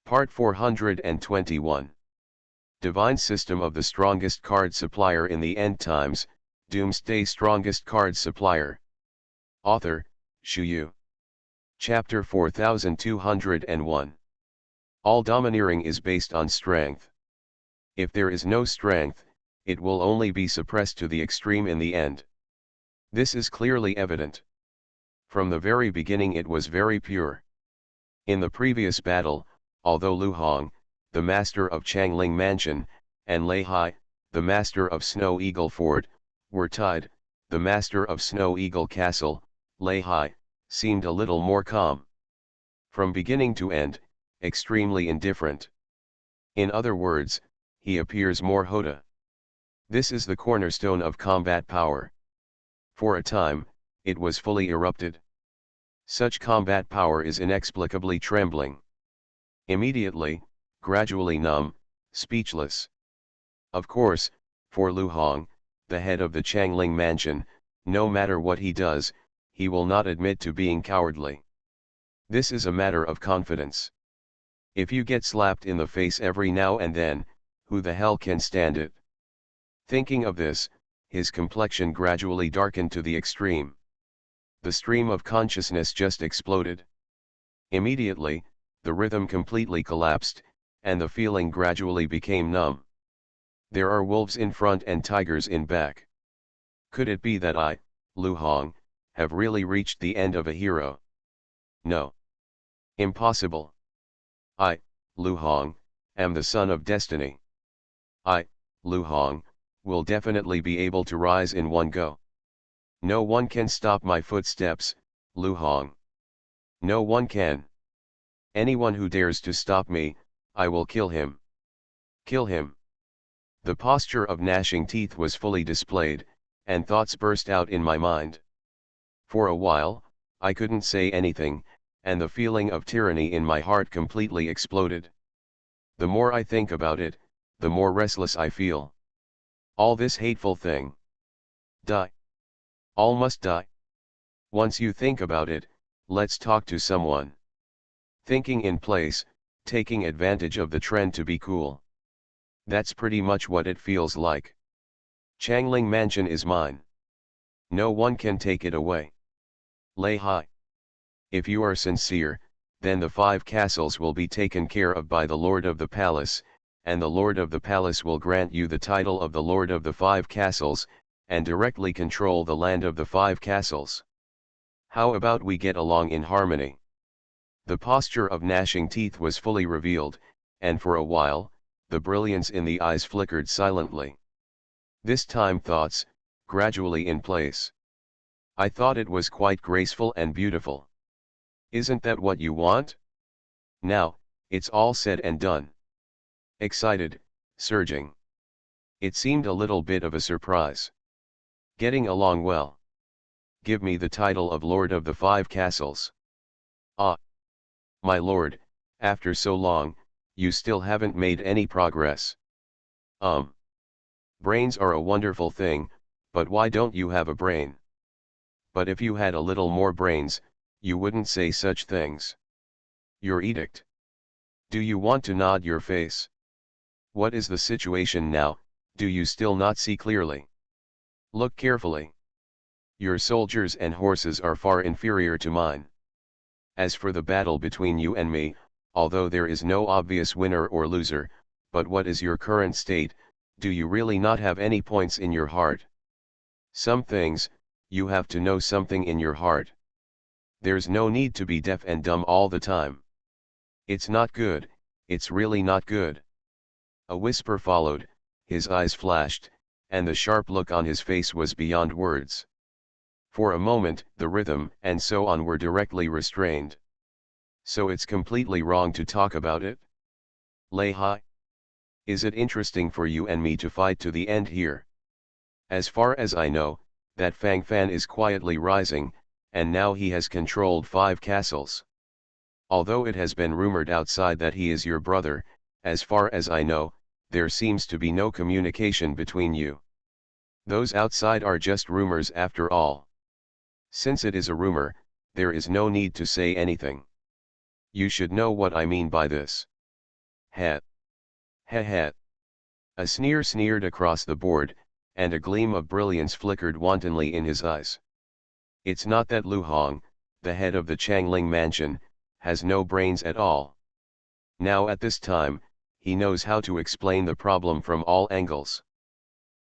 Part 421. Divine System of the Strongest Card Supplier in the End Times, Doomsday Strongest Card Supplier. Author, Shu Yu. Chapter 4201. All domineering is based on strength. If there is no strength, it will only be suppressed to the extreme in the end. This is clearly evident. From the very beginning it was very pure. In the previous battle, although Lu Hong, the master of Changling Mansion, and Lei Hai, the master of Snow Eagle Fort, were tied, the master of Snow Eagle Castle, Lei Hai, seemed a little more calm. From beginning to end, extremely indifferent. In other words, he appears more Hoda. This is the cornerstone of combat power. For a time, it was fully erupted. Such combat power is inexplicably trembling. Immediately, gradually numb, speechless. Of course, for Lu Hong, the head of the Changling Mansion, no matter what he does, he will not admit to being cowardly. This is a matter of confidence. If you get slapped in the face every now and then, who the hell can stand it? Thinking of this, his complexion gradually darkened to the extreme. The stream of consciousness just exploded. Immediately, the rhythm completely collapsed, and the feeling gradually became numb. There are wolves in front and tigers in back. Could it be that I, Lu Hong, have really reached the end of a hero? No. Impossible. I, Lu Hong, am the son of destiny. I, Lu Hong, will definitely be able to rise in one go. No one can stop my footsteps, Lu Hong. No one can. Anyone who dares to stop me, I will kill him. Kill him. The posture of gnashing teeth was fully displayed, and thoughts burst out in my mind. For a while, I couldn't say anything, and the feeling of tyranny in my heart completely exploded. The more I think about it, the more restless I feel. All this hateful thing. Die. All must die. Once you think about it, let's talk to someone. Thinking in place, taking advantage of the trend to be cool. That's pretty much what it feels like. Changling Mansion is mine. No one can take it away. Lei Hai. If you are sincere, then the 5 castles will be taken care of by the Lord of the Palace, and the Lord of the Palace will grant you the title of the Lord of the 5 castles, and directly control the land of the 5 castles. How about we get along in harmony? The posture of gnashing teeth was fully revealed, and for a while, the brilliance in the eyes flickered silently. This time thoughts, gradually in place. I thought it was quite graceful and beautiful. Isn't that what you want? Now, it's all said and done. Excited, surging. It seemed a little bit of a surprise. Getting along well. Give me the title of Lord of the 5 Castles. Ah. My lord, after so long, you still haven't made any progress. Brains are a wonderful thing, but why don't you have a brain? But if you had a little more brains, you wouldn't say such things. Your edict. Do you want to nod your face? What is the situation now? Do you still not see clearly? Look carefully. Your soldiers and horses are far inferior to mine. As for the battle between you and me, although there is no obvious winner or loser, but what is your current state? Do you really not have any points in your heart? Some things, you have to know something in your heart. There's no need to be deaf and dumb all the time. It's not good, it's really not good. A whisper followed, his eyes flashed, and the sharp look on his face was beyond words. For a moment, the rhythm and so on were directly restrained. So it's completely wrong to talk about it? Lei Hai? Is it interesting for you and me to fight to the end here? As far as I know, that Fang Fan is quietly rising, and now he has controlled 5 castles. Although it has been rumored outside that he is your brother, as far as I know, there seems to be no communication between you. Those outside are just rumors after all. Since it is a rumor, there is no need to say anything. You should know what I mean by this. Het. He he. A sneer sneered across the board, and a gleam of brilliance flickered wantonly in his eyes. It's not that Lu Hong, the head of the Changling mansion, has no brains at all. Now at this time, he knows how to explain the problem from all angles.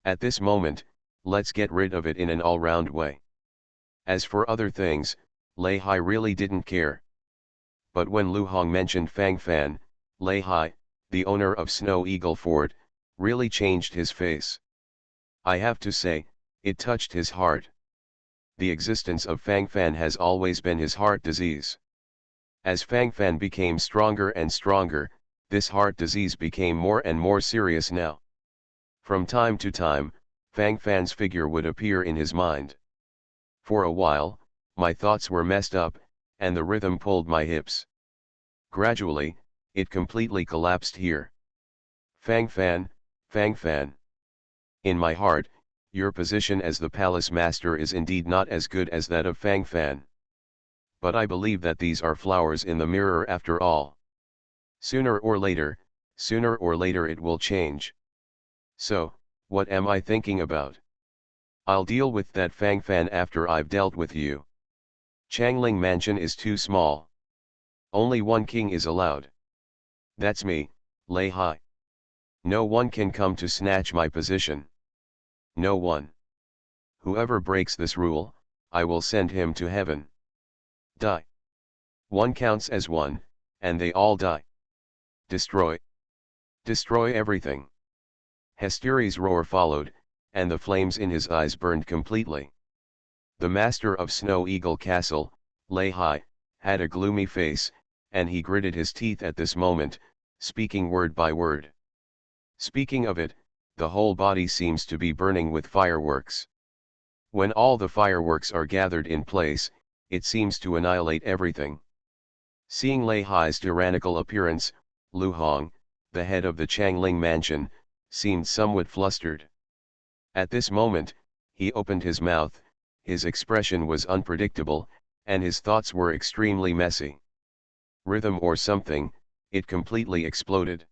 At this moment, let's get rid of it in an all-round way. As for other things, Lei Hai really didn't care. But when Lu Hong mentioned Fang Fan, Lei Hai, the owner of Snow Eagle Fort, really changed his face. I have to say, it touched his heart. The existence of Fang Fan has always been his heart disease. As Fang Fan became stronger and stronger, this heart disease became more and more serious now. From time to time, Fang Fan's figure would appear in his mind. For a while, my thoughts were messed up, and the rhythm pulled my hips. Gradually, it completely collapsed here. Fang Fan, Fang Fan. In my heart, your position as the palace master is indeed not as good as that of Fang Fan. But I believe that these are flowers in the mirror after all. Sooner or later it will change. So, what am I thinking about? I'll deal with that Fang Fan after I've dealt with you. Changling Mansion is too small. Only one king is allowed. That's me, Lei Hai. No one can come to snatch my position. No one. Whoever breaks this rule, I will send him to heaven. Die. One counts as one, and they all die. Destroy. Destroy everything. Hesteri's roar followed, and the flames in his eyes burned completely. The master of Snow Eagle Castle, Lei Hai, had a gloomy face, and he gritted his teeth at this moment, speaking word by word. Speaking of it, the whole body seems to be burning with fireworks. When all the fireworks are gathered in place, it seems to annihilate everything. Seeing Lei Hai's tyrannical appearance, Lu Hong, the head of the Changling mansion, seemed somewhat flustered. At this moment, he opened his mouth, his expression was unpredictable, and his thoughts were extremely messy. Rhythm or something, it completely exploded.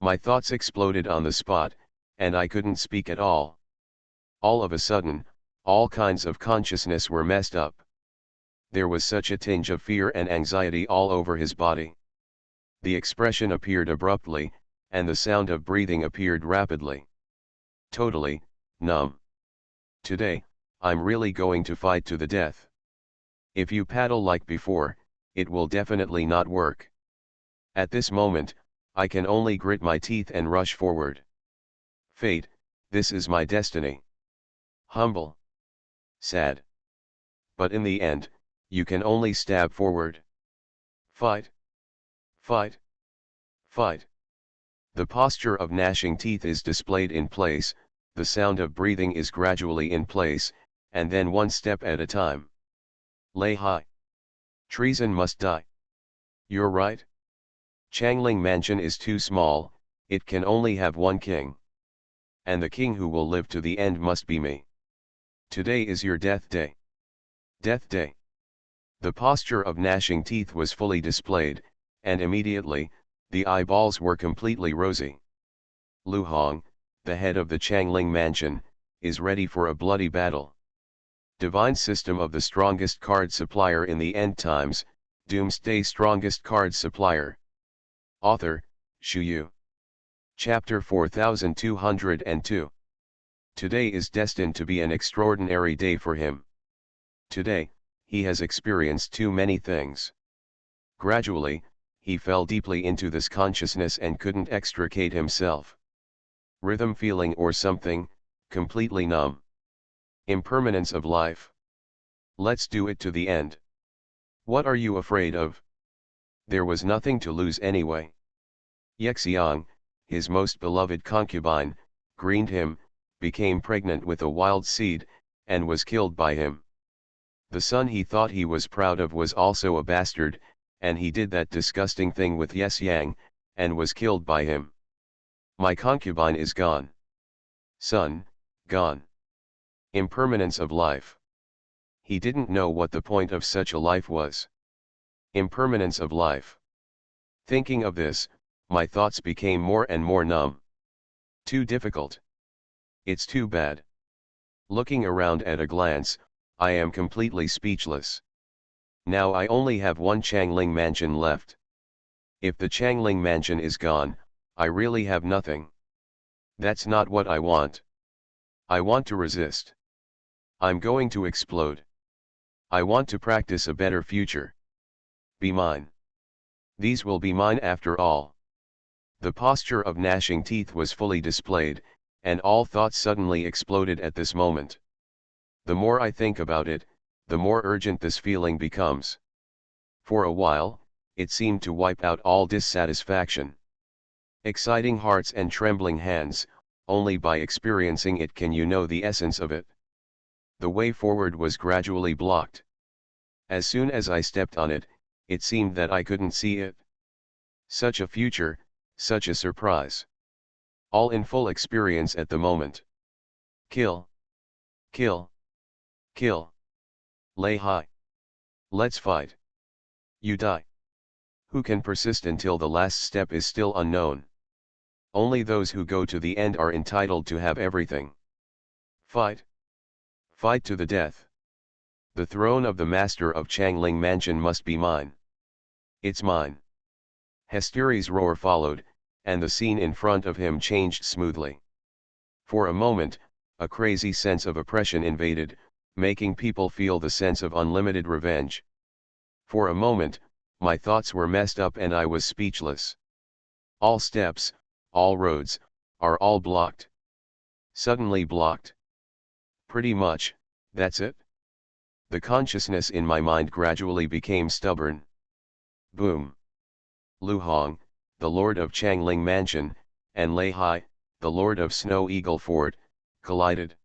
My thoughts exploded on the spot, and I couldn't speak at all. All of a sudden, all kinds of consciousness were messed up. There was such a tinge of fear and anxiety all over his body. The expression appeared abruptly, and the sound of breathing appeared rapidly. Totally numb. Today, I'm really going to fight to the death. If you paddle like before, it will definitely not work. At this moment, I can only grit my teeth and rush forward. Fate, this is my destiny. Humble. Sad. But in the end, you can only stab forward. Fight. Fight. Fight. The posture of gnashing teeth is displayed in place, the sound of breathing is gradually in place, and then one step at a time. Lei Hai. Treason must die. You're right. Changling Mansion is too small, it can only have one king. And the king who will live to the end must be me. Today is your death day. Death day. The posture of gnashing teeth was fully displayed, and immediately, the eyeballs were completely rosy. Lu Hong, the head of the Changling Mansion, is ready for a bloody battle. Divine system of the strongest card supplier in the end times, Doomsday strongest card supplier. Author, Shu Yu. Chapter 4202. Today is destined to be an extraordinary day for him. Today, he has experienced too many things. Gradually, he fell deeply into this consciousness and couldn't extricate himself. Rhythm feeling or something, completely numb. Impermanence of life. Let's do it to the end. What are you afraid of? There was nothing to lose anyway. Yexiang, his most beloved concubine, greened him, became pregnant with a wild seed, and was killed by him. The son he thought he was proud of was also a bastard, and he did that disgusting thing with Yes Yang, and was killed by him. My concubine is gone. Son, gone. Impermanence of life. He didn't know what the point of such a life was. Impermanence of life. Thinking of this, my thoughts became more and more numb. Too difficult. It's too bad. Looking around at a glance, I am completely speechless. Now I only have one Changling mansion left. If the Changling mansion is gone, I really have nothing. That's not what I want. I want to resist. I'm going to explode. I want to practice a better future. Be mine. These will be mine after all. The posture of gnashing teeth was fully displayed, and all thoughts suddenly exploded at this moment. The more I think about it, the more urgent this feeling becomes. For a while, it seemed to wipe out all dissatisfaction. Exciting hearts and trembling hands, only by experiencing it can you know the essence of it. The way forward was gradually blocked. As soon as I stepped on it, it seemed that I couldn't see it. Such a future, such a surprise. All in full experience at the moment. Kill. Kill. Kill. Lay high. Let's fight. You die. Who can persist until the last step is still unknown? Only those who go to the end are entitled to have everything. Fight. Fight to the death. The throne of the master of Changling Mansion must be mine. It's mine. Hesteri's roar followed, and the scene in front of him changed smoothly. For a moment, a crazy sense of oppression invaded, making people feel the sense of unlimited revenge. For a moment, my thoughts were messed up and I was speechless. All steps, all roads, are all blocked. Suddenly blocked. Pretty much, that's it. The consciousness in my mind gradually became stubborn. Boom. Lu Hong, the lord of Changling Mansion, and Lei Hai, the lord of Snow Eagle Fort, collided.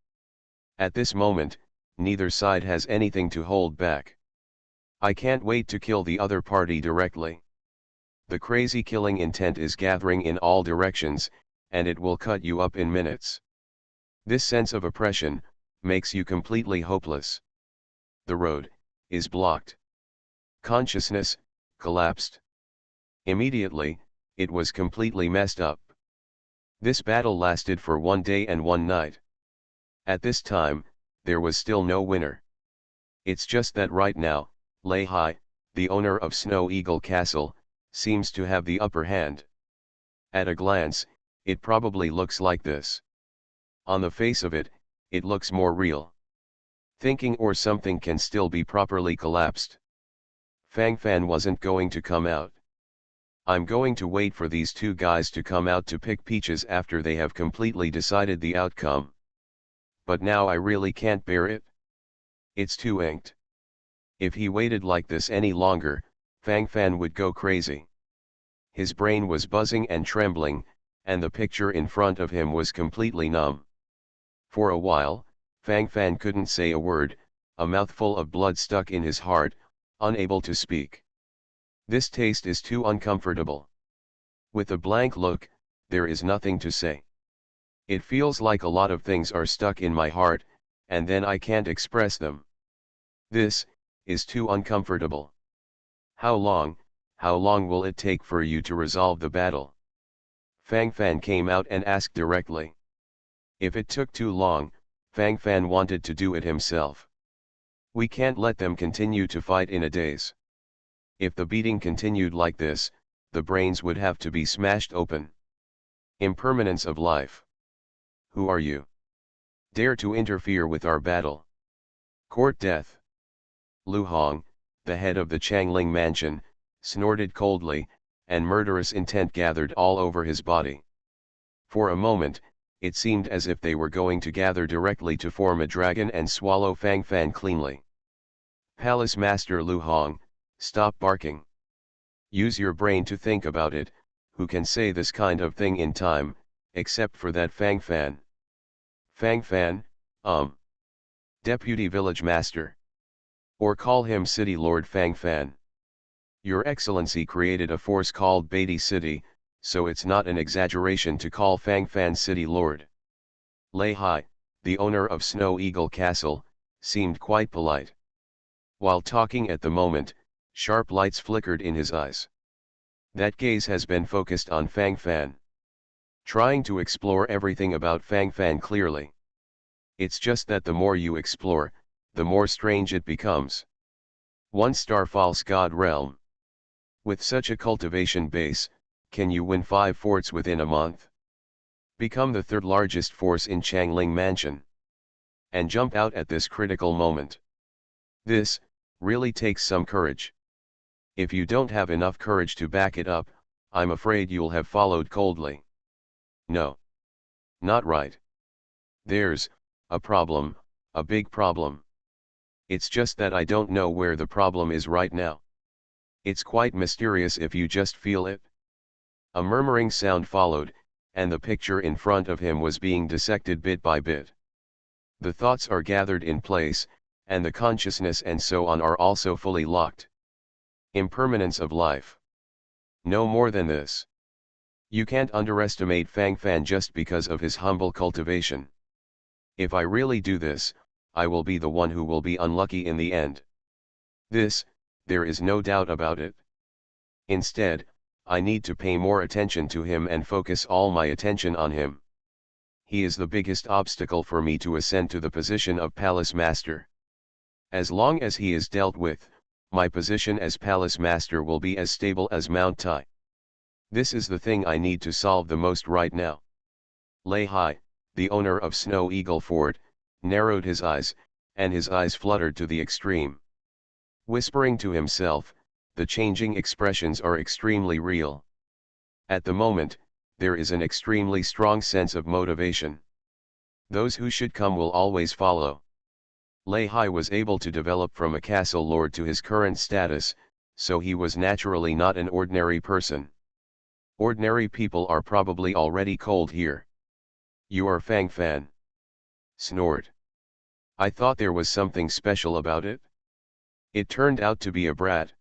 At this moment, neither side has anything to hold back. I can't wait to kill the other party directly. The crazy killing intent is gathering in all directions, and it will cut you up in minutes. This sense of oppression makes you completely hopeless. The road is blocked. Consciousness collapsed. Immediately, it was completely messed up. This battle lasted for 1 day and 1 night. At this time, there was still no winner. It's just that right now, Lei Hai, the owner of Snow Eagle Castle, seems to have the upper hand. At a glance, it probably looks like this. On the face of it, it looks more real. Thinking or something can still be properly collapsed. Fang Fan wasn't going to come out. I'm going to wait for these two guys to come out to pick peaches after they have completely decided the outcome. But now I really can't bear it. It's too inked. If he waited like this any longer, Fang Fan would go crazy. His brain was buzzing and trembling, and the picture in front of him was completely numb. For a while, Fang Fan couldn't say a word, a mouthful of blood stuck in his heart, unable to speak. This taste is too uncomfortable. With a blank look, there is nothing to say. It feels like a lot of things are stuck in my heart, and then I can't express them. This is too uncomfortable. How long will it take for you to resolve the battle? Fang Fan came out and asked directly. If it took too long, Fang Fan wanted to do it himself. We can't let them continue to fight in a daze. If the beating continued like this, the brains would have to be smashed open. Impermanence of life. Who are you? Dare to interfere with our battle? Court death. Lu Hong, the head of the Changling Mansion, snorted coldly, and murderous intent gathered all over his body. For a moment, it seemed as if they were going to gather directly to form a dragon and swallow Fang Fan cleanly. Palace Master Lu Hong, stop barking. Use your brain to think about it. Who can say this kind of thing in time, except for that Fang Fan? Fang Fan, Deputy Village Master. Or call him City Lord Fang Fan. Your Excellency created a force called Beatty City, so it's not an exaggeration to call Fang Fan City Lord. Lei Hai, the owner of Snow Eagle Castle, seemed quite polite. While talking at the moment, sharp lights flickered in his eyes. That gaze has been focused on Fang Fan, trying to explore everything about Fang Fan clearly. It's just that the more you explore, the more strange it becomes. 1-star false god realm. With such a cultivation base, can you win 5 forts within a month? Become the third largest force in Changling Mansion. And jump out at this critical moment. This really takes some courage. If you don't have enough courage to back it up, I'm afraid you'll have followed coldly. No. Not right. There's a problem, a big problem. It's just that I don't know where the problem is right now. It's quite mysterious if you just feel it. A murmuring sound followed, and the picture in front of him was being dissected bit by bit. The thoughts are gathered in place, and the consciousness and so on are also fully locked. Impermanence of life. No more than this. You can't underestimate Fang Fan just because of his humble cultivation. If I really do this, I will be the one who will be unlucky in the end. This, there is no doubt about it. Instead, I need to pay more attention to him and focus all my attention on him. He is the biggest obstacle for me to ascend to the position of Palace Master. As long as he is dealt with, my position as Palace Master will be as stable as Mount Tai. This is the thing I need to solve the most right now. Lei Hai, the owner of Snow Eagle Fort, narrowed his eyes, and his eyes fluttered to the extreme. Whispering to himself, the changing expressions are extremely real. At the moment, there is an extremely strong sense of motivation. Those who should come will always follow. Lei Hai was able to develop from a castle lord to his current status, so he was naturally not an ordinary person. Ordinary people are probably already cold here. You are Fang Fan. Snort. I thought there was something special about it. It turned out to be a brat.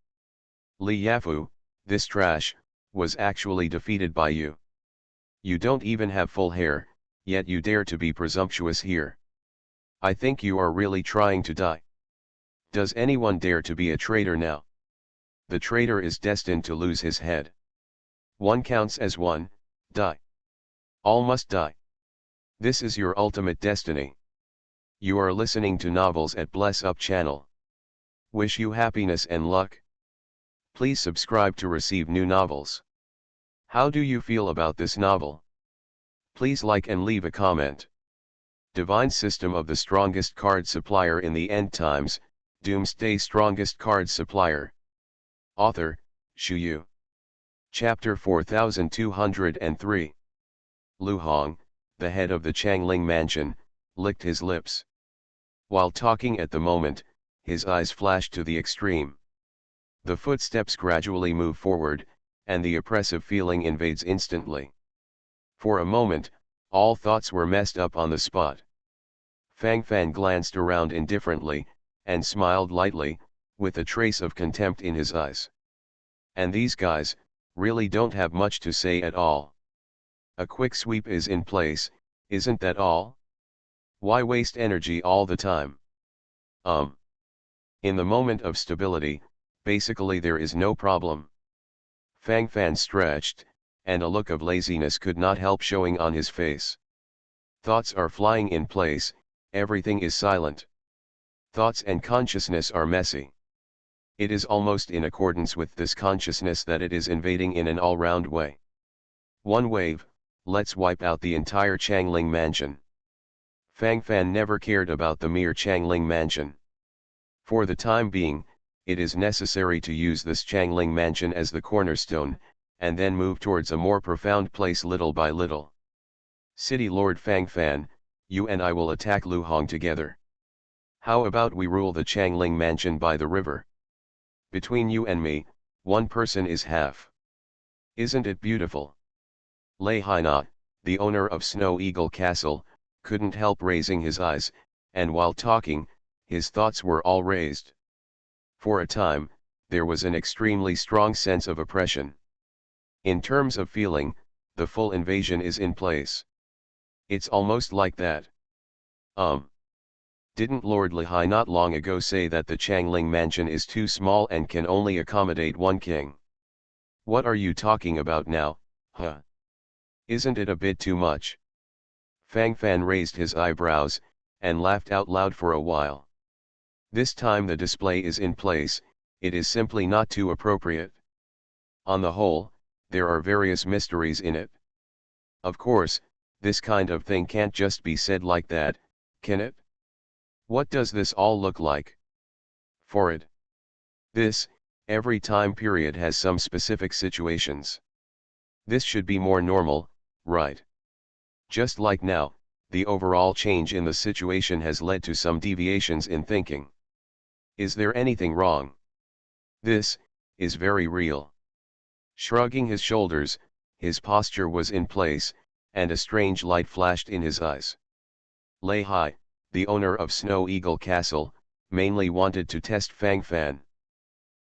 Li Yafu, this trash, was actually defeated by you. You don't even have full hair, yet you dare to be presumptuous here. I think you are really trying to die. Does anyone dare to be a traitor now? The traitor is destined to lose his head. One counts as one, die. All must die. This is your ultimate destiny. You are listening to novels at Bless Up channel. Wish you happiness and luck. Please subscribe to receive new novels. How do you feel about this novel? Please like and leave a comment. Divine System of the Strongest Card Supplier in the End Times, Doomsday Strongest Card Supplier. Author, Shu Yu. Chapter 4203. Lu Hong, the head of the Changling Mansion, licked his lips. While talking at the moment, his eyes flashed to the extreme. The footsteps gradually move forward, and the oppressive feeling invades instantly. For a moment, all thoughts were messed up on the spot. Fang Fan glanced around indifferently, and smiled lightly, with a trace of contempt in his eyes. And these guys really don't have much to say at all. A quick sweep is in place, isn't that all? Why waste energy all the time? In the moment of stability, basically there is no problem. Fang Fan stretched, and a look of laziness could not help showing on his face. Thoughts are flying in place, everything is silent. Thoughts and consciousness are messy. It is almost in accordance with this consciousness that it is invading in an all-round way. One wave, let's wipe out the entire Changling Mansion. Fang Fan never cared about the mere Changling Mansion. For the time being, it is necessary to use this Changling Mansion as the cornerstone, and then move towards a more profound place little by little. City Lord Fang Fan, you and I will attack Lu Hong together. How about we rule the Changling Mansion by the river? Between you and me, one person is half. Isn't it beautiful? Lei Haina, the owner of Snow Eagle Castle, couldn't help raising his eyes, and while talking, his thoughts were all raised. For a time, there was an extremely strong sense of oppression. In terms of feeling, the full invasion is in place. It's almost like that. Didn't Lord Lehigh not long ago say that the Changling Mansion is too small and can only accommodate one king? What are you talking about now, huh? Isn't it a bit too much? Fang Fan raised his eyebrows, and laughed out loud for a while. This time the display is in place, it is simply not too appropriate. On the whole, there are various mysteries in it. Of course, this kind of thing can't just be said like that, can it? What does this all look like? For it. This, every time period has some specific situations. This should be more normal, right? Just like now, the overall change in the situation has led to some deviations in thinking. Is there anything wrong? This is very real. Shrugging his shoulders, his posture was in place, and a strange light flashed in his eyes. Lei Hai, the owner of Snow Eagle Castle, mainly wanted to test Fang Fan.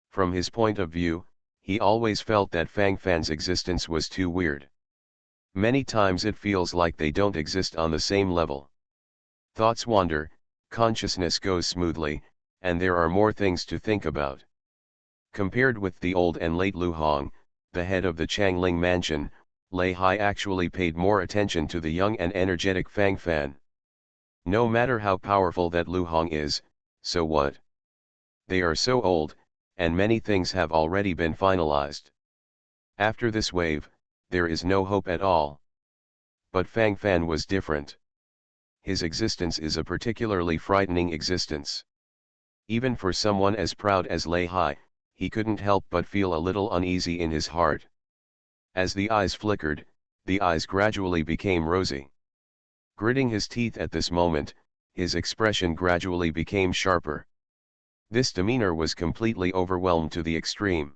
From his point of view, he always felt that Fang Fan's existence was too weird. Many times it feels like they don't exist on the same level. Thoughts wander, consciousness goes smoothly, and there are more things to think about. Compared with the old and late Lu Hong, the head of the Changling mansion, Lei Hai actually paid more attention to the young and energetic Fang Fan. No matter how powerful that Lu Hong is, so what? They are so old, and many things have already been finalized. After this wave, there is no hope at all. But Fang Fan was different. His existence is a particularly frightening existence. Even for someone as proud as Lei Hai, he couldn't help but feel a little uneasy in his heart. As the eyes flickered, the eyes gradually became rosy. Gritting his teeth at this moment, his expression gradually became sharper. This demeanor was completely overwhelmed to the extreme.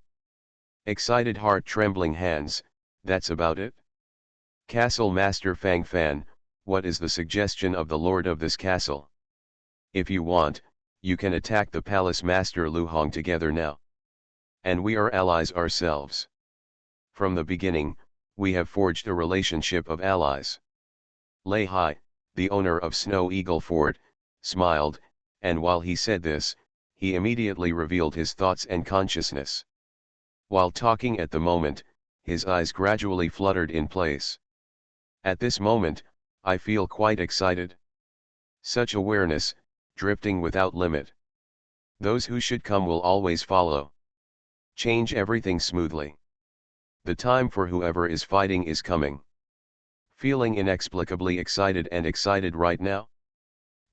Excited heart, trembling hands, that's about it? Castle Master Fang Fan, what is the suggestion of the lord of this castle? If you want, you can attack the palace master Lu Hong together now. And we are allies ourselves. From the beginning, we have forged a relationship of allies. Lei Hai, the owner of Snow Eagle Fort, smiled, and while he said this, he immediately revealed his thoughts and consciousness. While talking at the moment, his eyes gradually fluttered in place. At this moment, I feel quite excited. Such awareness, drifting without limit. Those who should come will always follow. Change everything smoothly. The time for whoever is fighting is coming. Feeling inexplicably excited and excited right now?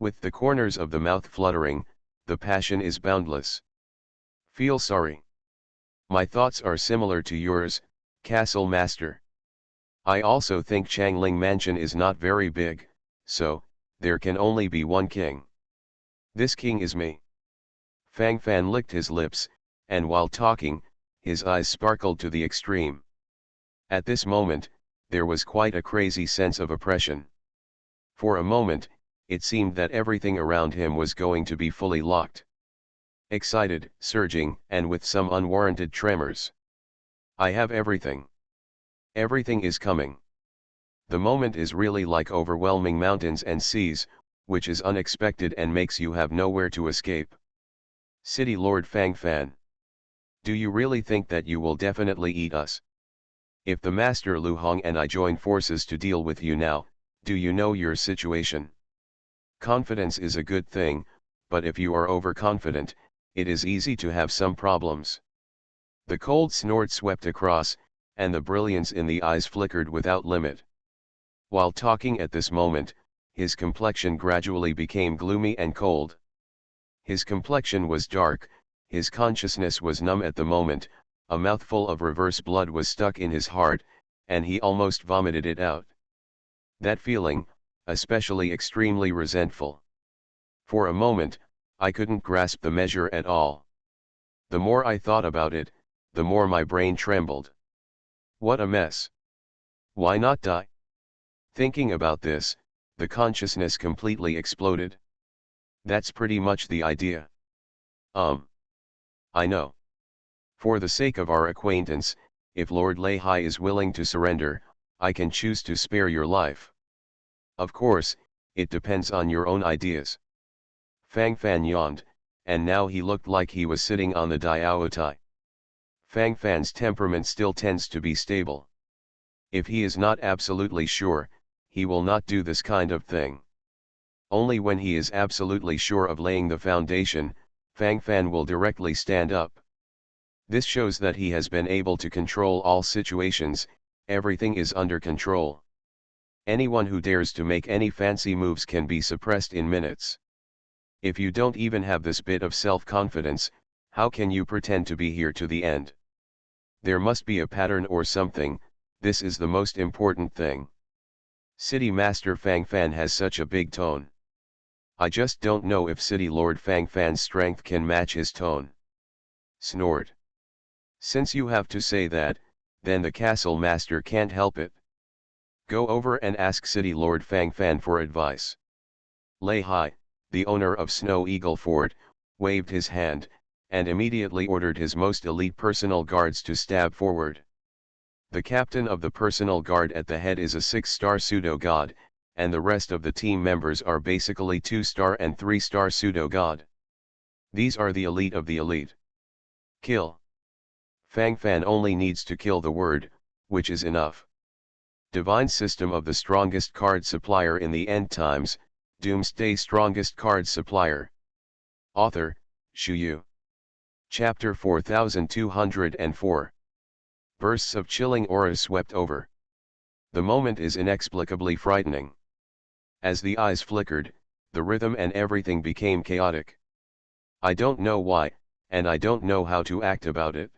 With the corners of the mouth fluttering, the passion is boundless. Feel sorry. My thoughts are similar to yours, Castle Master. I also think Changling Mansion is not very big, so, there can only be one king. This king is me. Fang Fan licked his lips, and while talking, his eyes sparkled to the extreme. At this moment, there was quite a crazy sense of oppression. For a moment, it seemed that everything around him was going to be fully locked. Excited, surging, and with some unwarranted tremors. I have everything. Everything is coming. The moment is really like overwhelming mountains and seas, which is unexpected and makes you have nowhere to escape. City Lord Fang Fan. Do you really think that you will definitely eat us? If the Master Lu Hong and I join forces to deal with you now, do you know your situation? Confidence is a good thing, but if you are overconfident, it is easy to have some problems. The cold snort swept across, and the brilliance in the eyes flickered without limit. While talking at this moment, his complexion gradually became gloomy and cold. His complexion was dark, his consciousness was numb at the moment, a mouthful of reverse blood was stuck in his heart, and he almost vomited it out. That feeling, especially extremely resentful. For a moment, I couldn't grasp the measure at all. The more I thought about it, the more my brain trembled. What a mess. Why not die? Thinking about this, the consciousness completely exploded. That's pretty much the idea. I know. For the sake of our acquaintance, if Lord Lei Hai is willing to surrender, I can choose to spare your life. Of course, it depends on your own ideas. Fang Fan yawned, and now he looked like he was sitting on the Diaotai. Fang Fan's temperament still tends to be stable. If he is not absolutely sure, he will not do this kind of thing. Only when he is absolutely sure of laying the foundation, Fang Fan will directly stand up. This shows that he has been able to control all situations, everything is under control. Anyone who dares to make any fancy moves can be suppressed in minutes. If you don't even have this bit of self-confidence, how can you pretend to be here to the end? There must be a pattern or something, this is the most important thing. City Master Fang Fan has such a big tone. I just don't know if City Lord Fang Fan's strength can match his tone. Snort. Since you have to say that, then the Castle Master can't help it. Go over and ask City Lord Fang Fan for advice. Lei Hai, the owner of Snow Eagle Fort, waved his hand, and immediately ordered his most elite personal guards to stab forward. The captain of the personal guard at the head is a 6-star pseudo-god, and the rest of the team members are basically 2-star and 3-star pseudo-god. These are the elite of the elite. Kill. Fang Fan only needs to kill the word, which is enough. Divine System of the Strongest Card Supplier in the End Times, Doomsday Strongest Card Supplier. Author, Shu Yu. Chapter 4204. Bursts of chilling auras swept over. The moment is inexplicably frightening. As the eyes flickered, the rhythm and everything became chaotic. I don't know why, and I don't know how to act about it.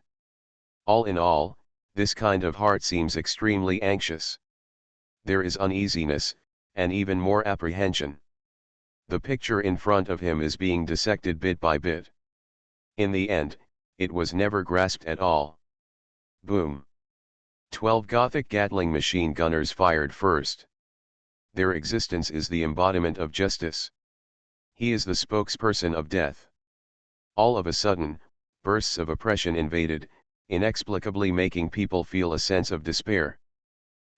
All in all, this kind of heart seems extremely anxious. There is uneasiness, and even more apprehension. The picture in front of him is being dissected bit by bit. In the end, it was never grasped at all. Boom. 12 Gothic Gatling machine gunners fired first. Their existence is the embodiment of justice. He is the spokesperson of death. All of a sudden, bursts of oppression invaded, inexplicably making people feel a sense of despair.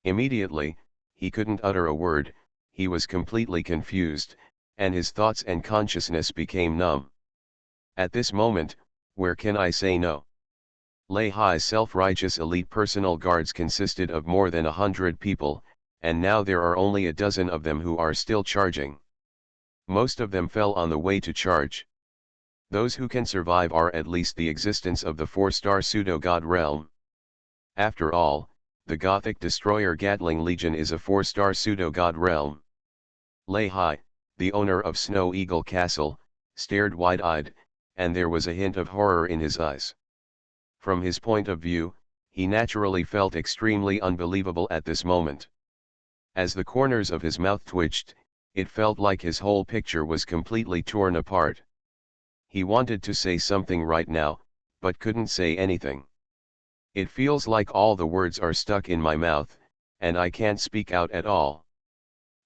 Immediately, he couldn't utter a word, he was completely confused, and his thoughts and consciousness became numb. At this moment, where can I say no? Lei Hai's self-righteous elite personal guards consisted of more than 100 people, and now there are only a dozen of them who are still charging. Most of them fell on the way to charge. Those who can survive are at least the existence of the 4-star pseudo-god realm. After all, the Gothic destroyer Gatling Legion is a 4-star pseudo-god realm. Lei Hai, the owner of Snow Eagle Castle, stared wide-eyed, and there was a hint of horror in his eyes. From his point of view, he naturally felt extremely unbelievable at this moment. As the corners of his mouth twitched, it felt like his whole picture was completely torn apart. He wanted to say something right now, but couldn't say anything. It feels like all the words are stuck in my mouth, and I can't speak out at all.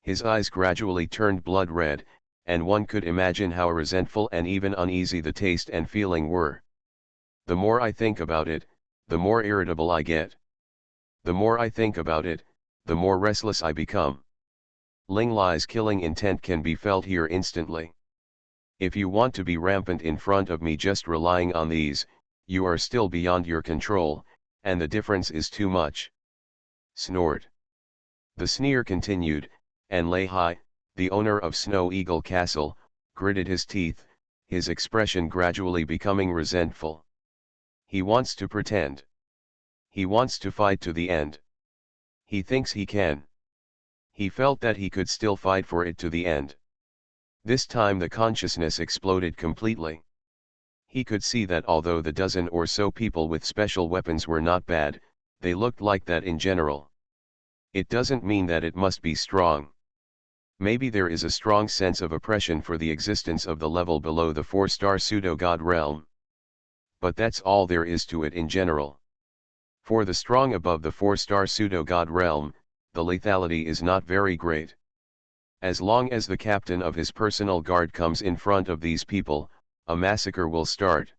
His eyes gradually turned blood red, and one could imagine how resentful and even uneasy the taste and feeling were. The more I think about it, the more irritable I get. The more I think about it, the more restless I become. Ling Lai's killing intent can be felt here instantly. If you want to be rampant in front of me just relying on these, you are still beyond your control, and the difference is too much. Snort. The sneer continued, and Lei Hai, the owner of Snow Eagle Castle, gritted his teeth, his expression gradually becoming resentful. He wants to pretend. He wants to fight to the end. He thinks he can. He felt that he could still fight for it to the end. This time the consciousness exploded completely. He could see that although the dozen or so people with special weapons were not bad, they looked like that in general. It doesn't mean that it must be strong. Maybe there is a strong sense of oppression for the existence of the level below the 4-star pseudo-god realm. But that's all there is to it in general. For the strong above the 4-star pseudo-god realm, the lethality is not very great. As long as the captain of his personal guard comes in front of these people, a massacre will start.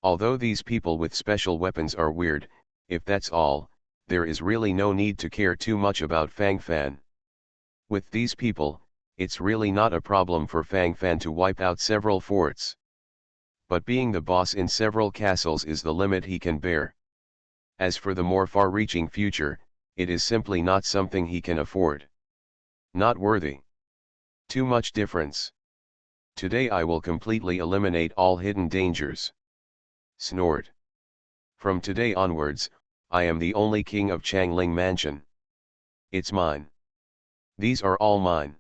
Although these people with special weapons are weird, if that's all, there is really no need to care too much about Fang Fan. With these people, it's really not a problem for Fang Fan to wipe out several forts. but being the boss in several castles is the limit he can bear. As for the more far-reaching future, it is simply not something he can afford. Not worthy. Too much difference. Today I will completely eliminate all hidden dangers. Snort. From today onwards, I am the only king of Changling Mansion. It's mine. These are all mine.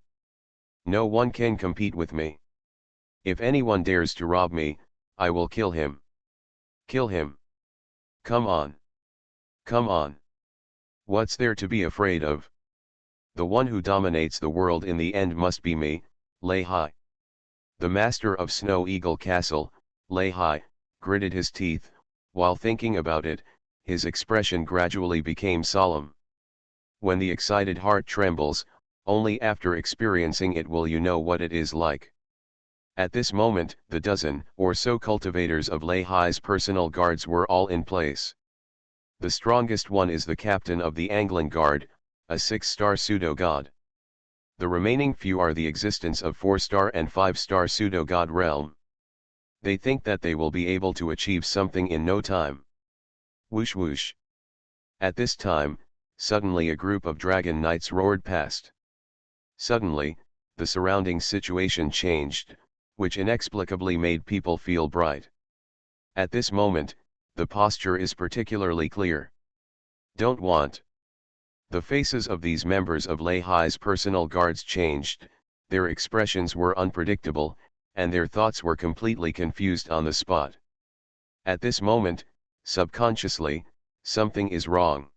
No one can compete with me. If anyone dares to rob me, I will kill him. Kill him. Come on. Come on. What's there to be afraid of? The one who dominates the world in the end must be me, Lay High. The master of Snow Eagle Castle, Lay High, gritted his teeth. While thinking about it, his expression gradually became solemn. When the excited heart trembles, only after experiencing it will you know what it is like. At this moment, the dozen or so cultivators of Lay High's personal guards were all in place. The strongest one is the captain of the Angling Guard, a 6-star pseudo-god. The remaining few are the existence of 4-star and 5-star pseudo-god realm. They think that they will be able to achieve something in no time. Whoosh whoosh. At this time, suddenly a group of dragon knights roared past. Suddenly, the surrounding situation changed, which inexplicably made people feel bright. At this moment, the posture is particularly clear. Don't want. The faces of these members of Lay High's personal guards changed, their expressions were unpredictable, and their thoughts were completely confused on the spot. At this moment, subconsciously, something is wrong.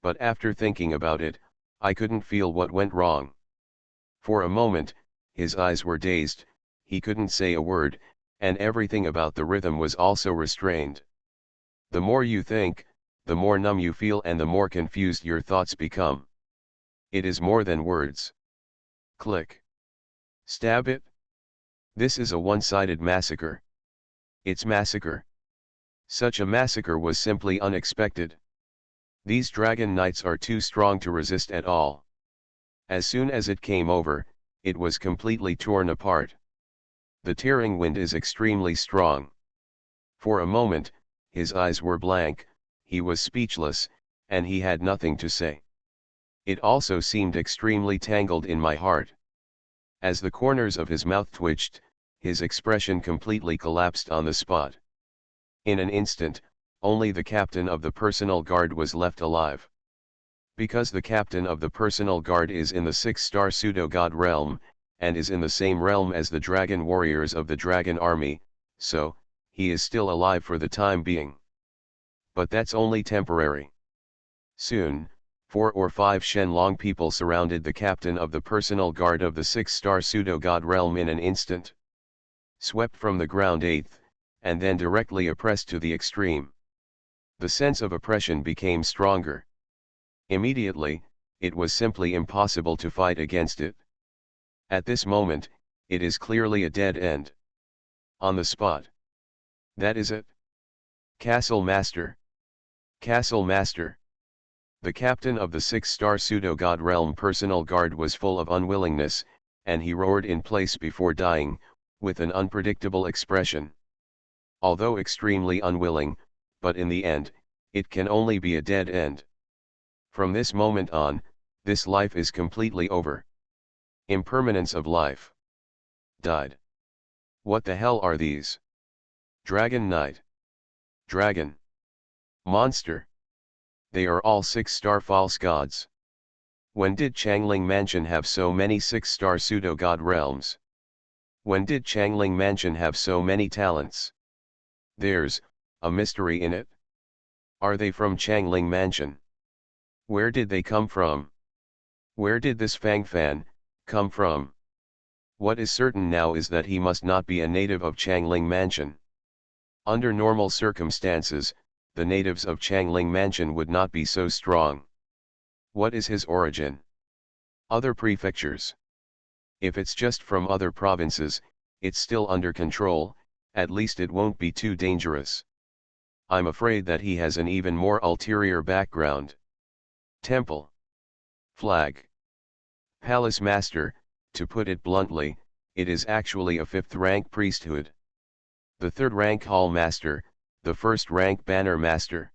But after thinking about it, I couldn't feel what went wrong. For a moment, his eyes were dazed, he couldn't say a word, and everything about the rhythm was also restrained. The more you think, the more numb you feel and the more confused your thoughts become. It is more than words. Click. Stab it. This is a one-sided massacre. It's massacre. Such a massacre was simply unexpected. These dragon knights are too strong to resist at all. As soon as it came over, it was completely torn apart. The tearing wind is extremely strong. For a moment, his eyes were blank, he was speechless, and he had nothing to say. It also seemed extremely tangled in my heart. As the corners of his mouth twitched, his expression completely collapsed on the spot. In an instant, only the captain of the personal guard was left alive. Because the captain of the personal guard is in the 6-star pseudo-god realm, and is in the same realm as the dragon warriors of the dragon army, so, he is still alive for the time being. But that's only temporary. Soon, 4 or 5 Shenlong people surrounded the captain of the personal guard of the 6-star pseudo-god realm in an instant. Swept from the ground 8th, and then directly oppressed to the extreme. The sense of oppression became stronger. Immediately, it was simply impossible to fight against it. At this moment, it is clearly a dead end. On the spot. That is it. Castle Master. Castle Master. The captain of the 6-star pseudo-god realm personal guard was full of unwillingness, and he roared in place before dying, with an unpredictable expression. Although extremely unwilling, but in the end, it can only be a dead end. From this moment on, this life is completely over. Impermanence of life. Died. What the hell are these? Dragon Knight. Dragon. Monster. They are all 6-star false gods. When did Changling Mansion have so many 6-star pseudo-god realms? When did Changling Mansion have so many talents? There's a mystery in it. Are they from Changling Mansion? Where did they come from? Where did this Fang Fan come from? What is certain now is that he must not be a native of Changling Mansion. Under normal circumstances, the natives of Changling Mansion would not be so strong. What is his origin? Other prefectures. If it's just from other provinces, it's still under control, at least it won't be too dangerous. I'm afraid that he has an even more ulterior background. Temple. Flag. Palace Master, to put it bluntly, it is actually a 5th-rank priesthood. The third rank Hall Master, the first rank Banner Master.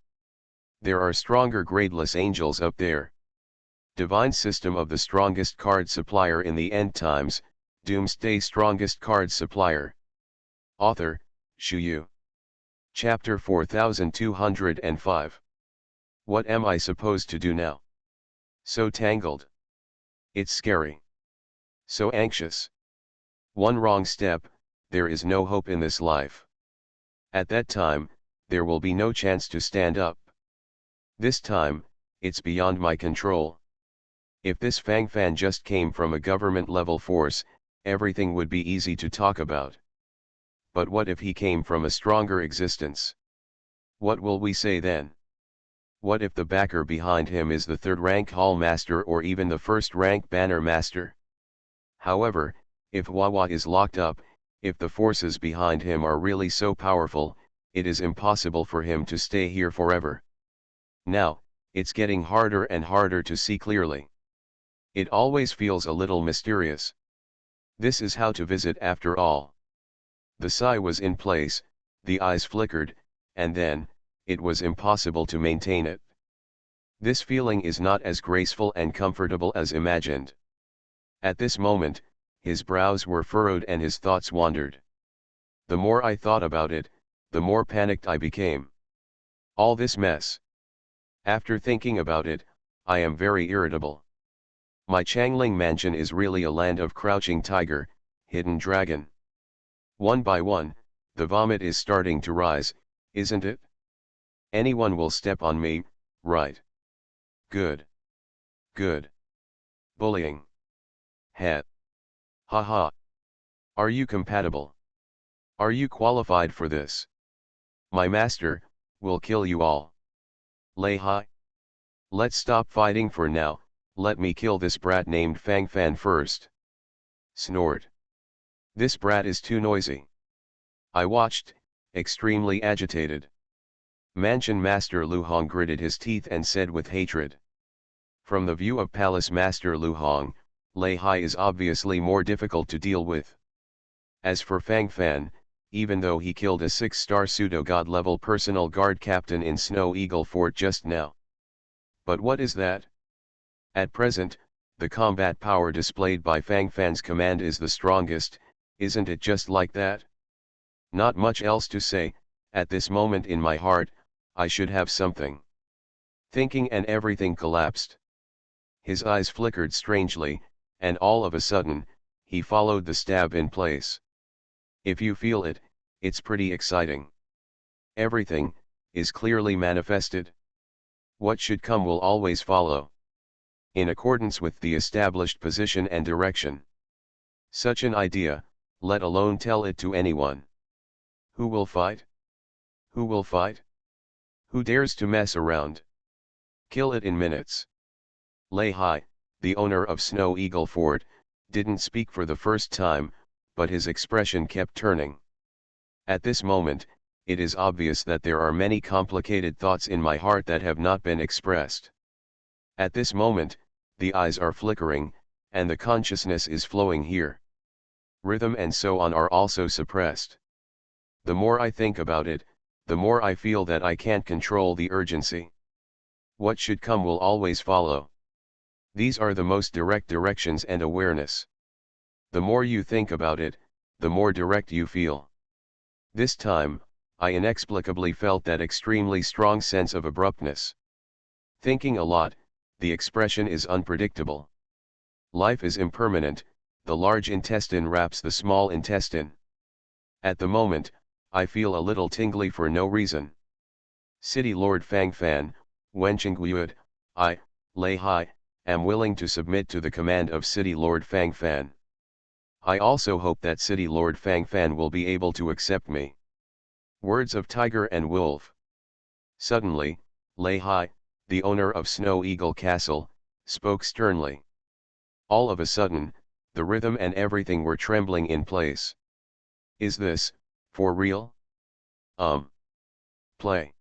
There are stronger gradeless angels up there. Divine system of the strongest card supplier in the end times, Doomsday strongest card supplier. Author, Shu Yu. Chapter 4205. What am I supposed to do now? So tangled. It's scary. So anxious. One wrong step, there is no hope in this life. At that time, there will be no chance to stand up. This time, it's beyond my control. If this Fang Fan just came from a government-level force, everything would be easy to talk about. But what if he came from a stronger existence? What will we say then? What if the backer behind him is the third-rank Hall Master or even the first-rank Banner Master? However, if Wawa is locked up, if the forces behind him are really so powerful, it is impossible for him to stay here forever. Now, it's getting harder and harder to see clearly. It always feels a little mysterious. This is how to visit after all. The sigh was in place, the eyes flickered, and then, it was impossible to maintain it. This feeling is not as graceful and comfortable as imagined. At this moment, his brows were furrowed and his thoughts wandered. The more I thought about it, the more panicked I became. All this mess. After thinking about it, I am very irritable. My Changling mansion is really a land of crouching tiger, hidden dragon. One by one, the vomit is starting to rise, isn't it? Anyone will step on me, right? Good. Good. Bullying. Het. Haha. Are you compatible? Are you qualified for this? My master, will kill you all. Lay high. Let's stop fighting for now, let me kill this brat named Fang Fan first. Snort. This brat is too noisy. I watched, extremely agitated. Mansion Master Lu Hong gritted his teeth and said with hatred. From the view of Palace Master Lu Hong, Lei Hai is obviously more difficult to deal with. As for Fang Fan, even though he killed a 6-star pseudo-god level personal guard captain in Snow Eagle Fort just now. But what is that? At present, the combat power displayed by Fang Fan's command is the strongest, isn't it just like that? Not much else to say, at this moment in my heart, I should have something. Thinking and everything collapsed. His eyes flickered strangely, and all of a sudden, he followed the stab in place. If you feel it, it's pretty exciting. Everything, is clearly manifested. What should come will always follow. In accordance with the established position and direction. Such an idea, let alone tell it to anyone. Who will fight? Who will fight? Who dares to mess around? Kill it in minutes. Lei Hai, the owner of Snow Eagle Fort, didn't speak for the first time, but his expression kept turning. At this moment, it is obvious that there are many complicated thoughts in my heart that have not been expressed. At this moment, the eyes are flickering, and the consciousness is flowing here. Rhythm and so on are also suppressed. The more I think about it, the more I feel that I can't control the urgency. What should come will always follow. These are the most direct directions and awareness. The more you think about it, the more direct you feel. This time, I inexplicably felt that extremely strong sense of abruptness. Thinking a lot, the expression is unpredictable. Life is impermanent, the large intestine wraps the small intestine. At the moment, I feel a little tingly for no reason. City Lord Fang Fan, Wenqingyud, I, Lei Hai, am willing to submit to the command of City Lord Fang Fan. I also hope that City Lord Fang Fan will be able to accept me. Words of Tiger and Wolf. Suddenly, Lei Hai, the owner of Snow Eagle Castle, spoke sternly. All of a sudden, the rhythm and everything were trembling in place. Is this, for real? Play.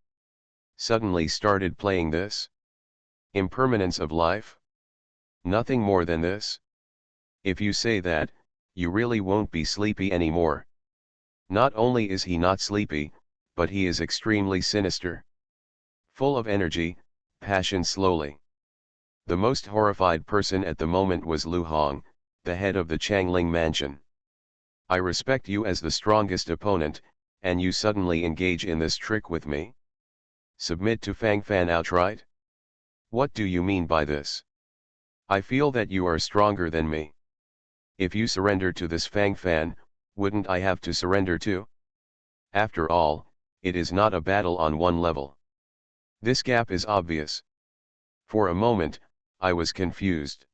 Suddenly started playing this? Impermanence of life? Nothing more than this? If you say that, you really won't be sleepy anymore. Not only is he not sleepy, but he is extremely sinister. Full of energy, passion slowly. The most horrified person at the moment was Lu Hong, the head of the Changling mansion. I respect you as the strongest opponent, and you suddenly engage in this trick with me? Submit to Fang Fan outright? What do you mean by this? I feel that you are stronger than me. If you surrender to this Fang Fan, wouldn't I have to surrender too? After all, it is not a battle on one level. This gap is obvious. For a moment, I was confused.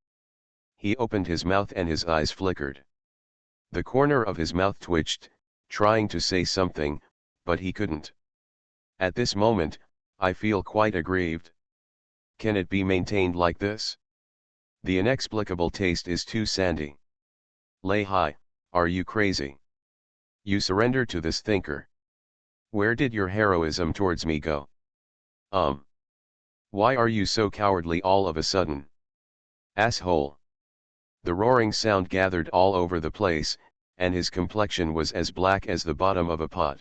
He opened his mouth and his eyes flickered. The corner of his mouth twitched, trying to say something, but he couldn't. At this moment, I feel quite aggrieved. Can it be maintained like this? The inexplicable taste is too sandy. Lay Hai, are you crazy? You surrender to this thinker. Where did your heroism towards me go? Why are you so cowardly all of a sudden? Asshole. The roaring sound gathered all over the place, and his complexion was as black as the bottom of a pot.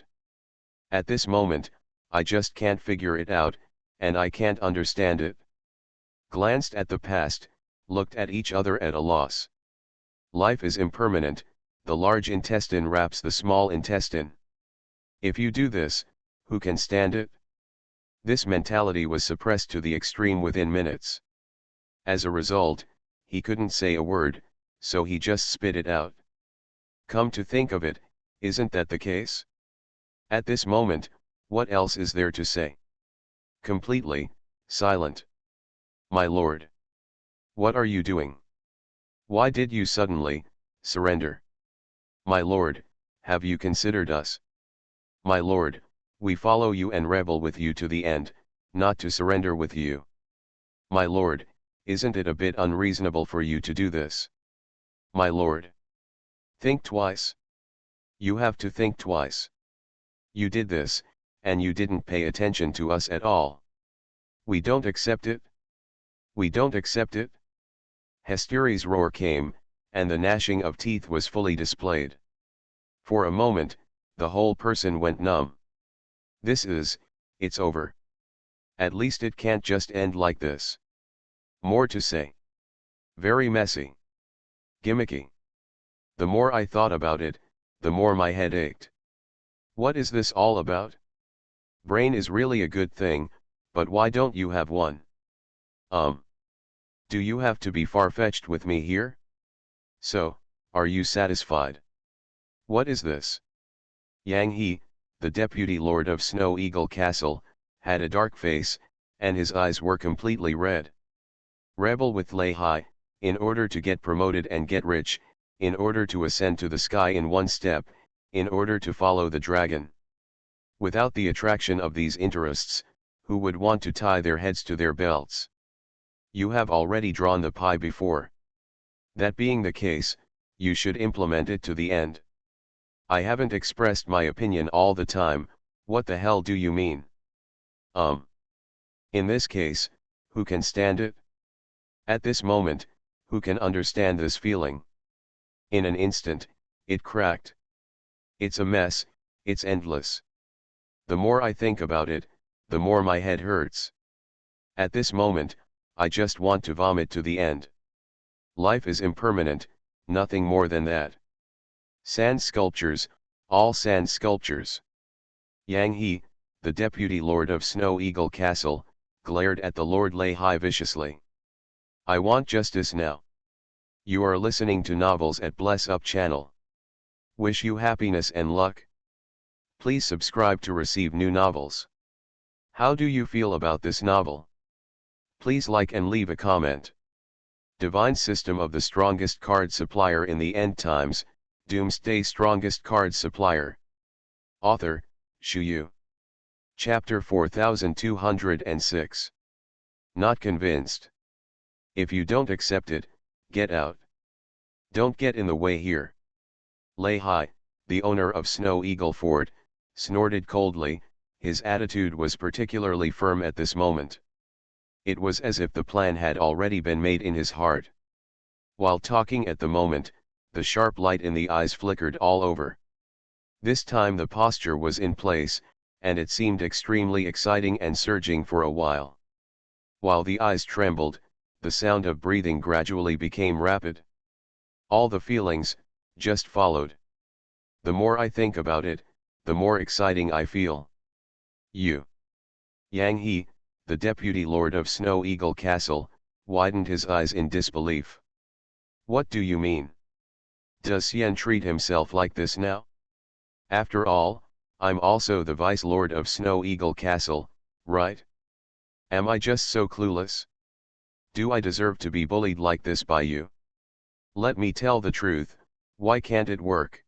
At this moment, I just can't figure it out, and I can't understand it. Glanced at the past, looked at each other at a loss. Life is impermanent, the large intestine wraps the small intestine. If you do this, who can stand it? This mentality was suppressed to the extreme within minutes. As a result, he couldn't say a word, so he just spit it out. Come to think of it, isn't that the case? At this moment, what else is there to say? Completely silent. My lord. What are you doing? Why did you suddenly surrender? My lord, have you considered us? My lord, we follow you and rebel with you to the end, not to surrender with you. My lord, isn't it a bit unreasonable for you to do this? My lord. Think twice. You have to think twice. You did this, and you didn't pay attention to us at all. We don't accept it. We don't accept it. Hysteria's roar came, and the gnashing of teeth was fully displayed. For a moment, the whole person went numb. It's over. At least it can't just end like this. More to say. Very messy. Gimmicky. The more I thought about it, the more my head ached. What is this all about? Brain is really a good thing, but why don't you have one? Do you have to be far-fetched with me here? So, are you satisfied? What is this? Yang He, the deputy lord of Snow Eagle Castle, had a dark face, and his eyes were completely red. Rebel with Lay Hai, in order to get promoted and get rich, in order to ascend to the sky in one step, in order to follow the dragon. Without the attraction of these interests, who would want to tie their heads to their belts? You have already drawn the pie before. That being the case, you should implement it to the end. I haven't expressed my opinion all the time, what the hell do you mean? In this case, who can stand it? At this moment, who can understand this feeling? In an instant, it cracked. It's a mess, it's endless. The more I think about it, the more my head hurts. At this moment, I just want to vomit to the end. Life is impermanent, nothing more than that. Sand sculptures, all sand sculptures. Yang He, the deputy lord of Snow Eagle Castle, glared at the Lord Lay Hai viciously. I want justice now. You are listening to novels at Bless Up channel. Wish you happiness and luck. Please subscribe to receive new novels. How do you feel about this novel? Please like and leave a comment. Divine System of the Strongest Card Supplier in the End Times, Doomsday Strongest Card Supplier. Author, Shu Yu. Chapter 4206. Not convinced. If you don't accept it, get out. Don't get in the way here. Lay Hai, the owner of Snow Eagle Fort, snorted coldly, his attitude was particularly firm at this moment. It was as if the plan had already been made in his heart. While talking at the moment, the sharp light in the eyes flickered all over. This time the posture was in place, and it seemed extremely exciting and surging for a while. While the eyes trembled, the sound of breathing gradually became rapid. All the feelings just followed. The more I think about it, the more exciting I feel. Yang He, the deputy lord of Snow Eagle Castle, widened his eyes in disbelief. What do you mean? Does Xian treat himself like this now? After all, I'm also the vice lord of Snow Eagle Castle, right? Am I just so clueless? Do I deserve to be bullied like this by you? Let me tell the truth, why can't it work?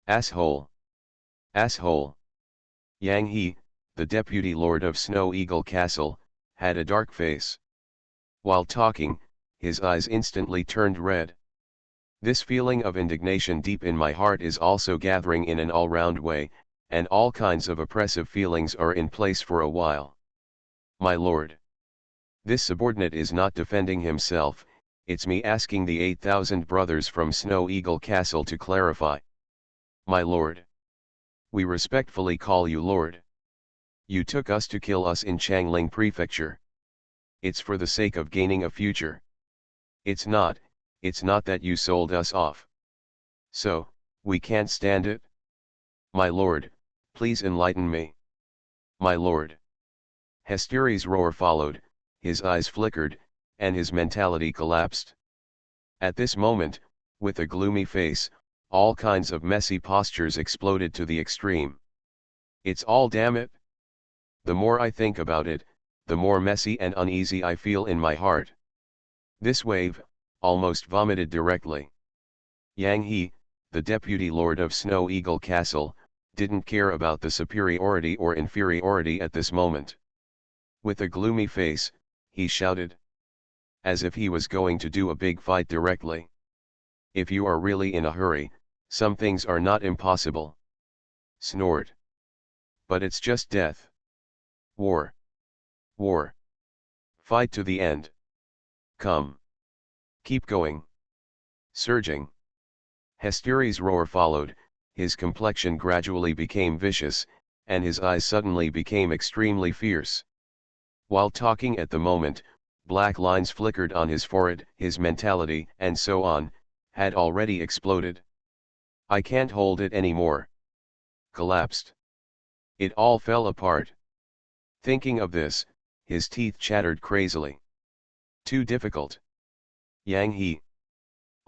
Asshole! Asshole! Yang He, the deputy lord of Snow Eagle Castle, had a dark face. While talking, his eyes instantly turned red. This feeling of indignation deep in my heart is also gathering in an all-round way, and all kinds of oppressive feelings are in place for a while. My lord. This subordinate is not defending himself, it's me asking the 8,000 brothers from Snow Eagle Castle to clarify. My lord. We respectfully call you lord. You took us to kill us in Changling Prefecture. It's for the sake of gaining a future. It's not that you sold us off. So, we can't stand it? My lord, please enlighten me. My lord. Hesteri's roar followed, his eyes flickered, and his mentality collapsed. At this moment, with a gloomy face, all kinds of messy postures exploded to the extreme. It's all damn it. The more I think about it, the more messy and uneasy I feel in my heart. This wave, almost vomited directly. Yang He, the deputy lord of Snow Eagle Castle, didn't care about the superiority or inferiority at this moment. With a gloomy face, he shouted. As if he was going to do a big fight directly. If you are really in a hurry, some things are not impossible. Snort. But it's just death. War. War. Fight to the end. Come. Keep going. Surging. Hesteri's roar followed, his complexion gradually became vicious, and his eyes suddenly became extremely fierce. While talking at the moment, black lines flickered on his forehead, his mentality, and so on, had already exploded. I can't hold it anymore. Collapsed. It all fell apart. Thinking of this, his teeth chattered crazily. Too difficult. Yang He.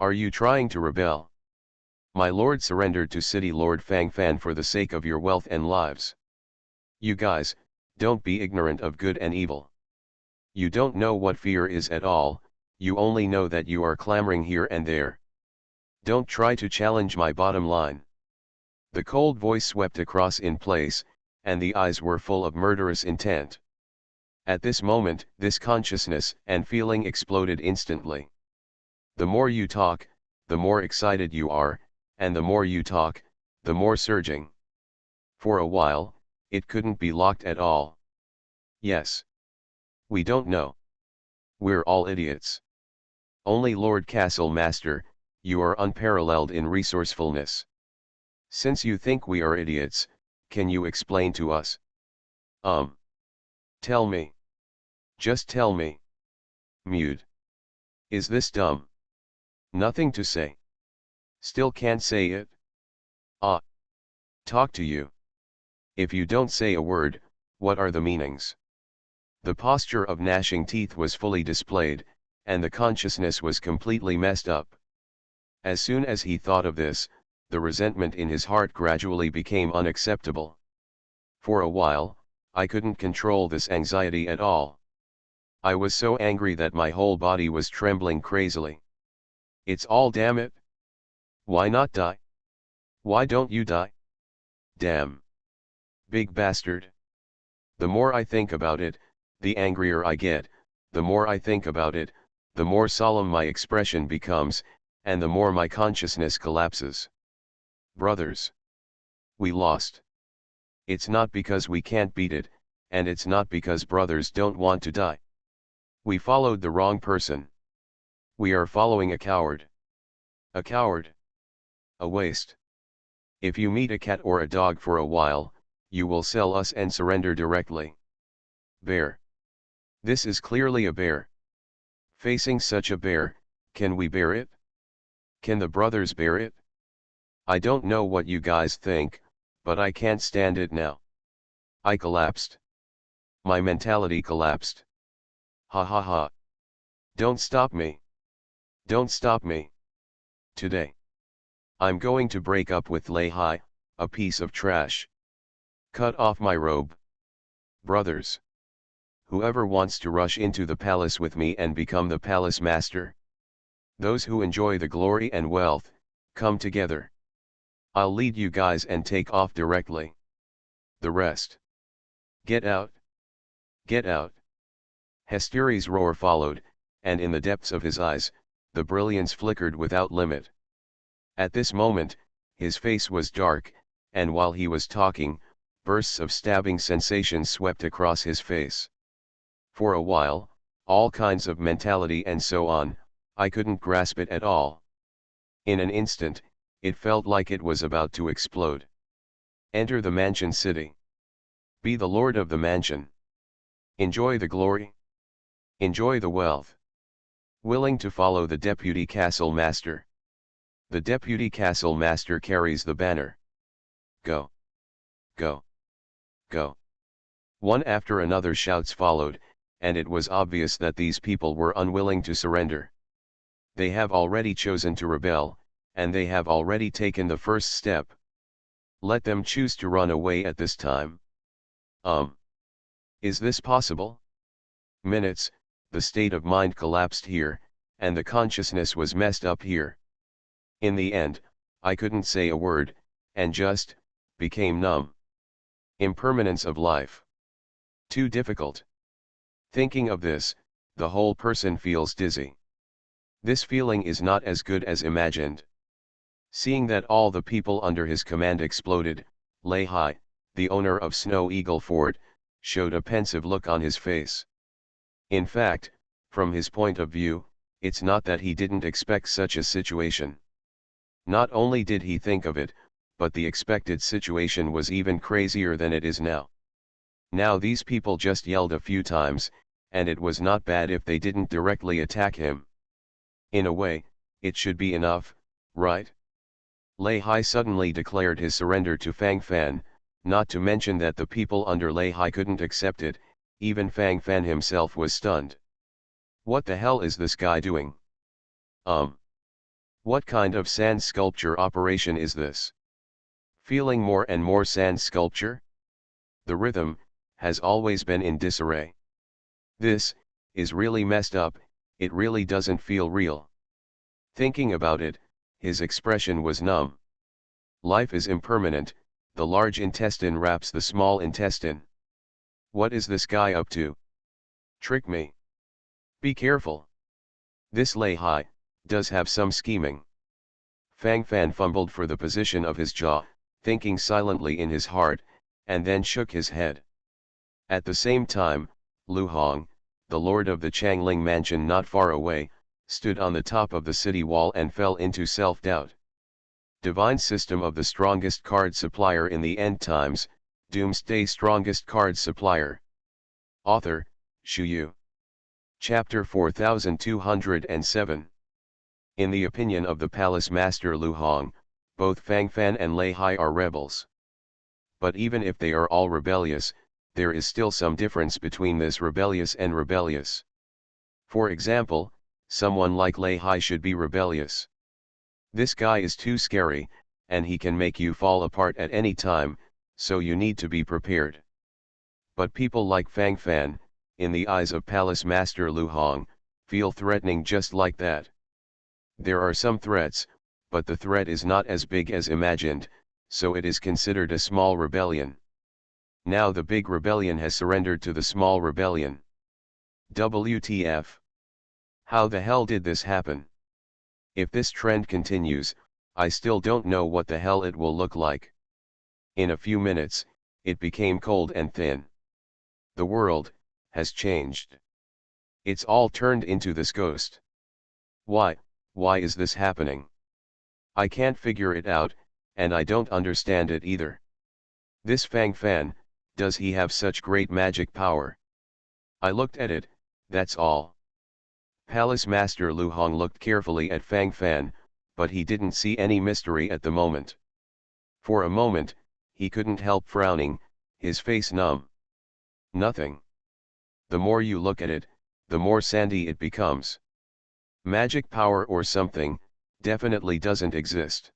Are you trying to rebel? My lord surrendered to City Lord Fang Fan for the sake of your wealth and lives. You guys, don't be ignorant of good and evil. You don't know what fear is at all, you only know that you are clamoring here and there. Don't try to challenge my bottom line. The cold voice swept across in place, and the eyes were full of murderous intent. At this moment, this consciousness and feeling exploded instantly. The more you talk, the more excited you are, and the more you talk, the more surging. For a while, it couldn't be locked at all. Yes. We don't know. We're all idiots. Only Lord Castle Master, you are unparalleled in resourcefulness. Since you think we are idiots, can you explain to us? Tell me. Just tell me. Mute. Is this dumb? Nothing to say. Still can't say it? Talk to you. If you don't say a word, what are the meanings? The posture of gnashing teeth was fully displayed, and the consciousness was completely messed up. As soon as he thought of this, the resentment in his heart gradually became unacceptable. For a while, I couldn't control this anxiety at all. I was so angry that my whole body was trembling crazily. It's all damn it. Why not die? Why don't you die? Damn. Big bastard. The more I think about it, the angrier I get, the more I think about it, the more solemn my expression becomes, and the more my consciousness collapses. Brothers. We lost. It's not because we can't beat it, and it's not because brothers don't want to die. We followed the wrong person. We are following a coward. A coward. A waste. If you meet a cat or a dog for a while, you will sell us and surrender directly. Bear. This is clearly a bear. Facing such a bear, can we bear it? Can the brothers bear it? I don't know what you guys think, but I can't stand it now. I collapsed. My mentality collapsed. Ha ha ha. Don't stop me. Don't stop me. Today. I'm going to break up with Lehi, a piece of trash. Cut off my robe. Brothers. Whoever wants to rush into the palace with me and become the palace master. Those who enjoy the glory and wealth, come together. I'll lead you guys and take off directly. The rest. Get out. Get out. Hesteri's roar followed, and in the depths of his eyes, the brilliance flickered without limit. At this moment, his face was dark, and while he was talking, bursts of stabbing sensations swept across his face. For a while, all kinds of mentality and so on, I couldn't grasp it at all. In an instant, it felt like it was about to explode. Enter the mansion city. Be the lord of the mansion. Enjoy the glory. Enjoy the wealth. Willing to follow the deputy castle master. The deputy castle master carries the banner. Go. Go. Go. One after another shouts followed, and it was obvious that these people were unwilling to surrender. They have already chosen to rebel, and they have already taken the first step. Let them choose to run away at this time. Is this possible? Minutes, the state of mind collapsed here, and the consciousness was messed up here. In the end, I couldn't say a word, and just, became numb. Impermanence of life. Too difficult. Thinking of this, the whole person feels dizzy. This feeling is not as good as imagined. Seeing that all the people under his command exploded, Lehi, the owner of Snow Eagle Fort, showed a pensive look on his face. In fact, from his point of view, it's not that he didn't expect such a situation. Not only did he think of it, but the expected situation was even crazier than it is now. Now these people just yelled a few times, and it was not bad if they didn't directly attack him. In a way, it should be enough, right? Lehi suddenly declared his surrender to Fang Fan, not to mention that the people under Lehi couldn't accept it, even Fang Fan himself was stunned. What the hell is this guy doing? What kind of sand sculpture operation is this? Feeling more and more sand sculpture? The rhythm has always been in disarray. This is really messed up, it really doesn't feel real. Thinking about it, his expression was numb. Life is impermanent, the large intestine wraps the small intestine. What is this guy up to? Trick me. Be careful. This Lehi does have some scheming. Fang Fan fumbled for the position of his jaw, thinking silently in his heart, and then shook his head. At the same time, Lu Hong, the lord of the Changling mansion not far away, stood on the top of the city wall and fell into self-doubt. Divine system of the strongest card supplier in the end times, Doomsday strongest card supplier. Author, Shu Yu. Chapter 4207. In the opinion of the palace master Lu Hong, both Fang Fan and Lehi are rebels. But even if they are all rebellious, there is still some difference between this rebellious and rebellious. For example, someone like Lehi should be rebellious. This guy is too scary, and he can make you fall apart at any time, so you need to be prepared. But people like Fang Fan, in the eyes of Palace Master Lu Hong, feel threatening just like that. There are some threats, but the threat is not as big as imagined, so it is considered a small rebellion. Now the big rebellion has surrendered to the small rebellion. WTF? How the hell did this happen? If this trend continues, I still don't know what the hell it will look like. In a few minutes, it became cold and thin. The world has changed. It's all turned into this ghost. Why is this happening? I can't figure it out, and I don't understand it either. This Fang Fan, does he have such great magic power? I looked at it, that's all. Palace Master Lu Hong looked carefully at Fang Fan, but he didn't see any mystery at the moment. For a moment, he couldn't help frowning, his face numb. Nothing. The more you look at it, the more sandy it becomes. Magic power or something, definitely doesn't exist.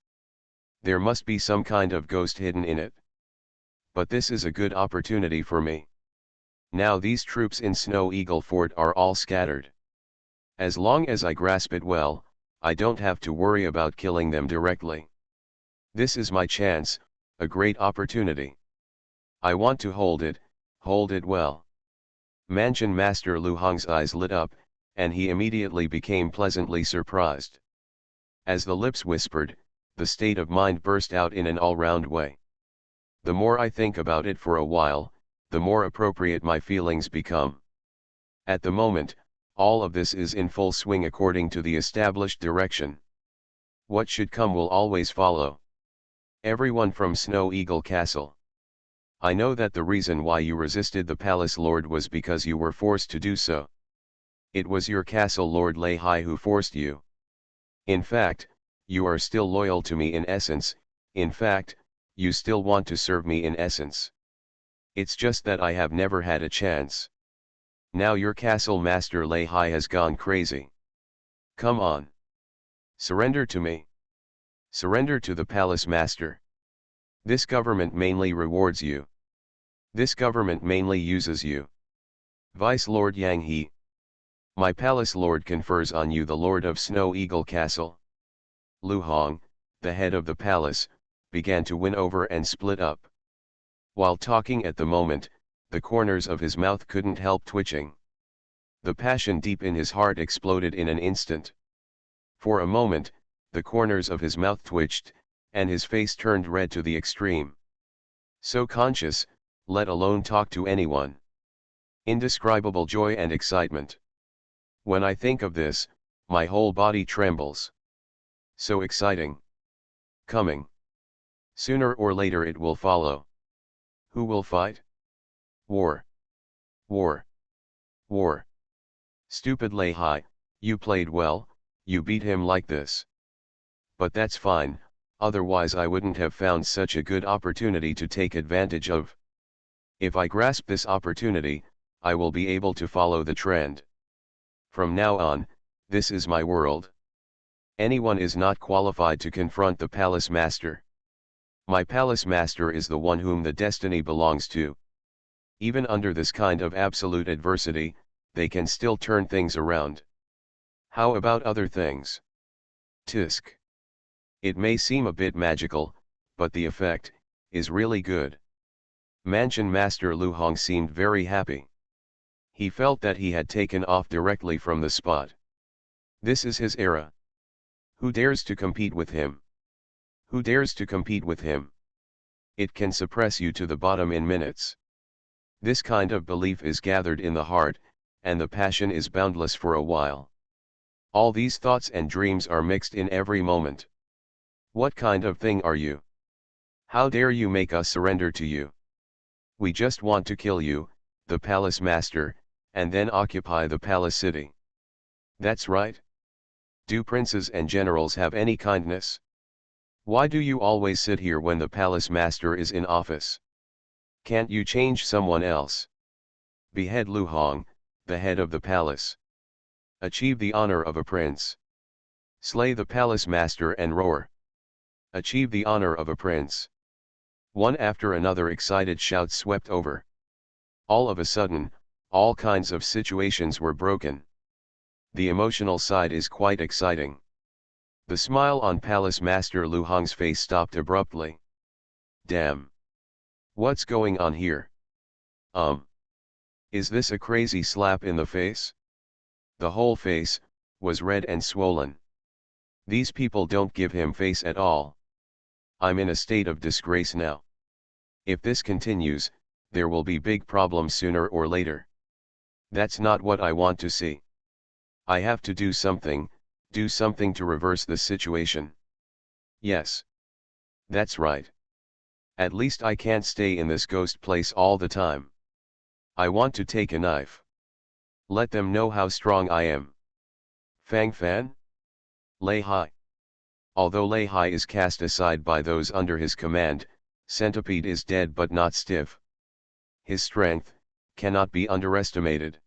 There must be some kind of ghost hidden in it. But this is a good opportunity for me. Now these troops in Snow Eagle Fort are all scattered. As long as I grasp it well, I don't have to worry about killing them directly. This is my chance, a great opportunity. I want to hold it well. Mansion Master Lu Hong's eyes lit up, and he immediately became pleasantly surprised. As the lips whispered, the state of mind burst out in an all-round way. The more I think about it for a while, the more appropriate my feelings become. At the moment, all of this is in full swing according to the established direction. What should come will always follow. Everyone from Snow Eagle Castle. I know that the reason why you resisted the Palace Lord was because you were forced to do so. It was your Castle Lord Lei Hai who forced you. In fact, you are still loyal to me in essence, in fact, you still want to serve me in essence. It's just that I have never had a chance. Now your Castle Master Lei Hai has gone crazy. Come on. Surrender to me. Surrender to the Palace Master. This government mainly rewards you. This government mainly uses you. Vice Lord Yang He. My Palace Lord confers on you the Lord of Snow Eagle Castle. Lu Hong, the head of the palace, began to win over and split up. While talking at the moment, the corners of his mouth couldn't help twitching. The passion deep in his heart exploded in an instant. For a moment, the corners of his mouth twitched, and his face turned red to the extreme. So conscious, let alone talk to anyone. Indescribable joy and excitement. When I think of this, my whole body trembles. So exciting. Coming. Sooner or later it will follow. Who will fight? War. War. War. Stupid Lei Hai, you played well, you beat him like this. But that's fine, otherwise I wouldn't have found such a good opportunity to take advantage of. If I grasp this opportunity, I will be able to follow the trend. From now on, this is my world. Anyone is not qualified to confront the Palace Master. My Palace Master is the one whom the destiny belongs to. Even under this kind of absolute adversity, they can still turn things around. How about other things? Tisk. It may seem a bit magical, but the effect is really good. Mansion Master Lu Hong seemed very happy. He felt that he had taken off directly from the spot. This is his era. Who dares to compete with him? Who dares to compete with him? It can suppress you to the bottom in minutes. This kind of belief is gathered in the heart, and the passion is boundless for a while. All these thoughts and dreams are mixed in every moment. What kind of thing are you? How dare you make us surrender to you? We just want to kill you, the Palace Master, and then occupy the palace city. That's right. Do princes and generals have any kindness? Why do you always sit here when the Palace Master is in office? Can't you change someone else? Behead Lu Hong, the head of the palace. Achieve the honor of a prince. Slay the Palace Master and roar. Achieve the honor of a prince. One after another excited shouts swept over. All of a sudden, all kinds of situations were broken. The emotional side is quite exciting. The smile on Palace Master Lu Hong's face stopped abruptly. Damn. What's going on here? Is this a crazy slap in the face? The whole face was red and swollen. These people don't give him face at all. I'm in a state of disgrace now. If this continues, there will be big problems sooner or later. That's not what I want to see. I have to do something to reverse the situation. Yes. That's right. At least I can't stay in this ghost place all the time. I want to take a knife. Let them know how strong I am. Fang Fan? Lay high. Although Lay High is cast aside by those under his command, Centipede is dead but not stiff. His strength cannot be underestimated.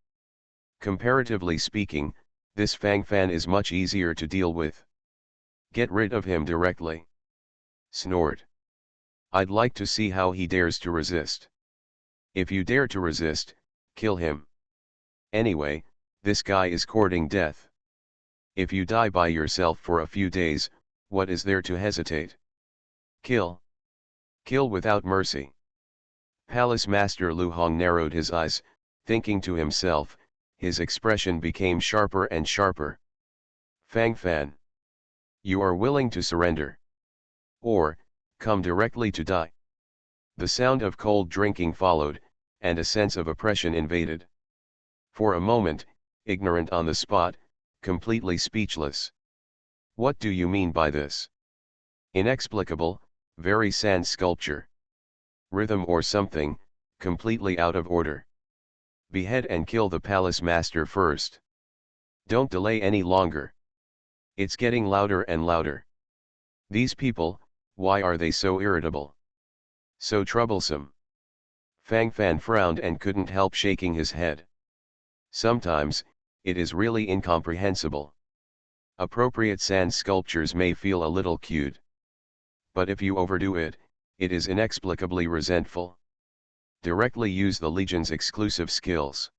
Comparatively speaking, this Fang Fan is much easier to deal with. Get rid of him directly. Snort. I'd like to see how he dares to resist. If you dare to resist, kill him. Anyway, this guy is courting death. If you die by yourself for a few days, what is there to hesitate? Kill. Kill without mercy. Palace Master Lu Hong narrowed his eyes, thinking to himself. His expression became sharper and sharper. Fang Fan. You are willing to surrender. Or, come directly to die. The sound of cold drinking followed, and a sense of oppression invaded. For a moment, ignorant on the spot, completely speechless. What do you mean by this? Inexplicable, very sand sculpture. Rhythm or something, completely out of order. Behead and kill the palace master first. Don't delay any longer. It's getting louder and louder. These people, why are they so irritable? So troublesome. Fang Fan frowned and couldn't help shaking his head. Sometimes, it is really incomprehensible. Appropriate sand sculptures may feel a little cute. But if you overdo it, it is inexplicably resentful. Directly use the Legion's exclusive skills.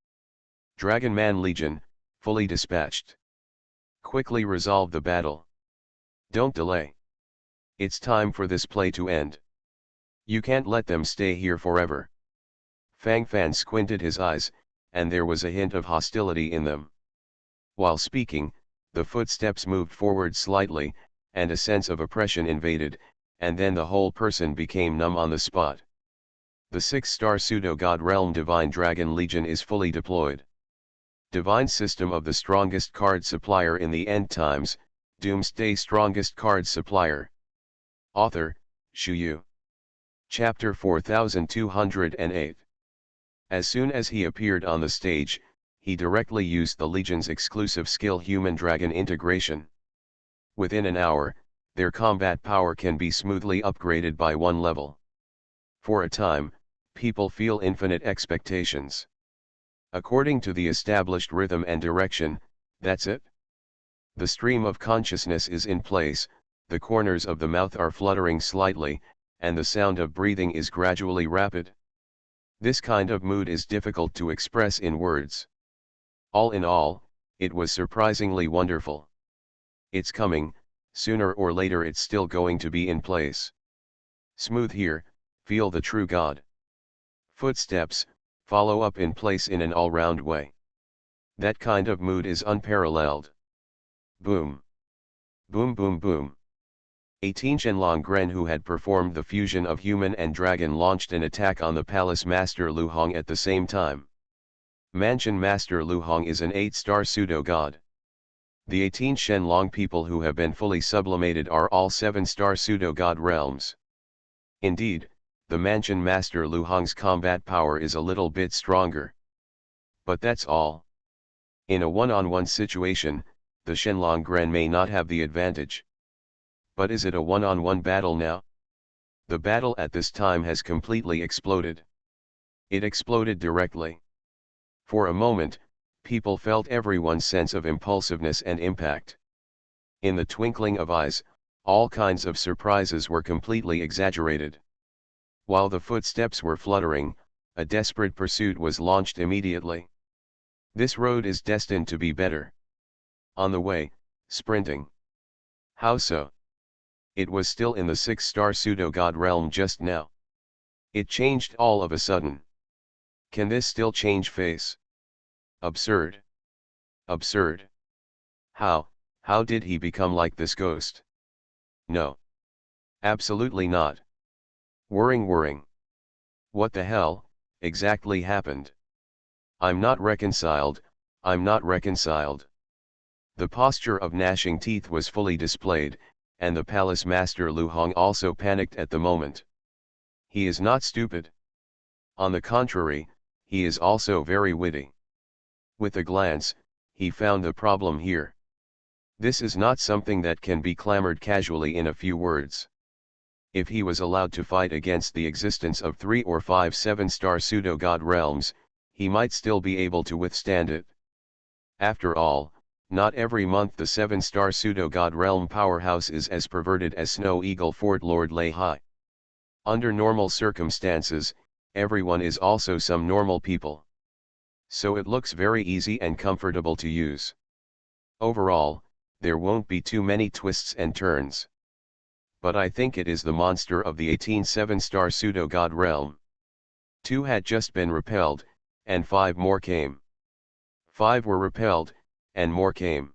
Dragon Man Legion, fully dispatched. Quickly resolve the battle. Don't delay. It's time for this play to end. You can't let them stay here forever. Fang Fan squinted his eyes, and there was a hint of hostility in them. While speaking, the footsteps moved forward slightly, and a sense of oppression invaded, and then the whole person became numb on the spot. The 6-star pseudo-god realm Divine Dragon Legion is fully deployed. Divine system of the strongest card supplier in the end times, Doomsday strongest card supplier. Author, Shu Yu. Chapter 4208. As soon as he appeared on the stage, he directly used the Legion's exclusive skill Human-Dragon Integration. Within an hour, their combat power can be smoothly upgraded by one level. For a time, people feel infinite expectations. According to the established rhythm and direction, that's it. The stream of consciousness is in place, the corners of the mouth are fluttering slightly, and the sound of breathing is gradually rapid. This kind of mood is difficult to express in words. All in all, it was surprisingly wonderful. It's coming, sooner or later it's still going to be in place. Smooth here, feel the true God. Footsteps, follow up in place in an all-round way. That kind of mood is unparalleled. Boom. Boom boom boom. 18 Shenlong Gren, who had performed the fusion of human and dragon, launched an attack on the Palace Master Lu Hong at the same time. Mansion Master Lu Hong is an 8-star pseudo-god. The 18 Shenlong people who have been fully sublimated are all 7-star pseudo-god realms. Indeed, the Mansion Master Lu Hong's combat power is a little bit stronger. But that's all. In a one-on-one situation, the Shenlong Gren may not have the advantage. But is it a one-on-one battle now? The battle at this time has completely exploded. It exploded directly. For a moment, people felt everyone's sense of impulsiveness and impact. In the twinkling of eyes, all kinds of surprises were completely exaggerated. While the footsteps were fluttering, a desperate pursuit was launched immediately. This road is destined to be better. On the way, sprinting. How so? It was still in the 6-star pseudo-god realm just now. It changed all of a sudden. Can this still change face? Absurd. Absurd. How did he become like this ghost? No. Absolutely not. Whirring. What the hell, exactly happened? I'm not reconciled. The posture of gnashing teeth was fully displayed, and the palace master Lu Hong also panicked at the moment. He is not stupid. On the contrary, he is also very witty. With a glance, he found the problem here. This is not something that can be clamored casually in a few words. If he was allowed to fight against the existence of 3 or 5 7-star pseudo-god realms, he might still be able to withstand it. After all, not every month the 7-star pseudo-god realm powerhouse is as perverted as Snow Eagle Fort Lord Lei Hai. Under normal circumstances, everyone is also some normal people. So it looks very easy and comfortable to use. Overall, there won't be too many twists and turns. But I think it is the monster of the 18 7-star pseudo-god realm. 2 had just been repelled, and 5 more came. 5 were repelled, and more came.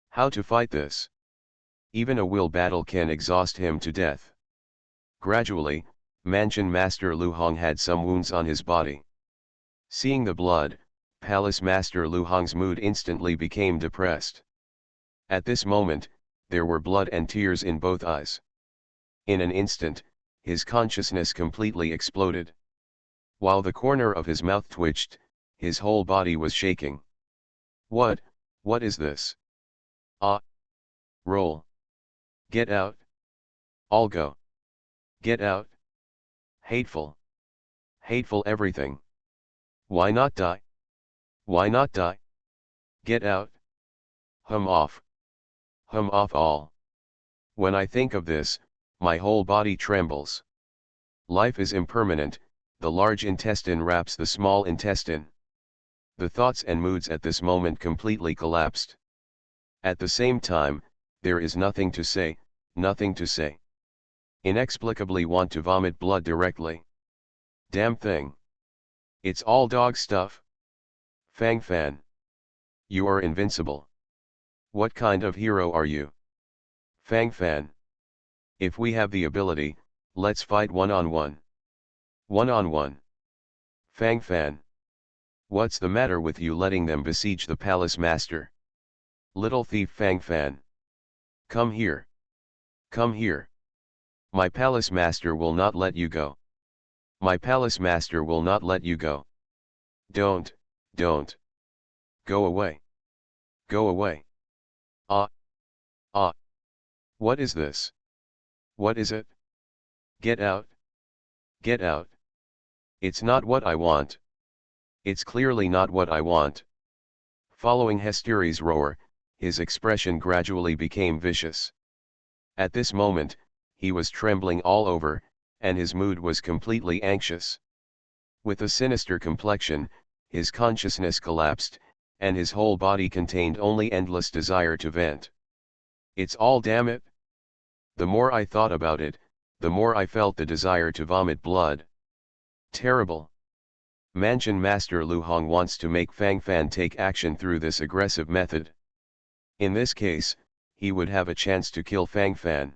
How to fight this? Even a will battle can exhaust him to death. Gradually, Mansion Master Lu Hong had some wounds on his body. Seeing the blood, Palace Master Lu Hong's mood instantly became depressed. At this moment, there were blood and tears in both eyes. In an instant, his consciousness completely exploded. While the corner of his mouth twitched, his whole body was shaking. What is this? Ah! Roll! Get out! All go! Get out! Hateful! Hateful everything! Why not die? Why not die? Get out! Hum off! Hum off all! When I think of this, my whole body trembles. Life is impermanent, the large intestine wraps the small intestine. The thoughts and moods at this moment completely collapsed. At the same time, there is nothing to say, nothing to say. Inexplicably want to vomit blood directly. Damn thing. It's all dog stuff. Fang Fan. You are invincible. What kind of hero are you? Fang Fan. If we have the ability, let's fight one-on-one. One-on-one. Fang Fan. What's the matter with you letting them besiege the palace master? Little thief Fang Fan. Come here. Come here. My palace master will not let you go. My palace master will not let you go. Don't. Go away. Go away. Ah. What is this? What is it? Get out. Get out. It's not what I want. It's clearly not what I want. Following Hesteri's roar, his expression gradually became vicious. At this moment, he was trembling all over, and his mood was completely anxious. With a sinister complexion, his consciousness collapsed, and his whole body contained only endless desire to vent. It's all damn it. The more I thought about it, the more I felt the desire to vomit blood. Terrible. Mansion Master Lu Hong wants to make Fang Fan take action through this aggressive method. In this case, he would have a chance to kill Fang Fan.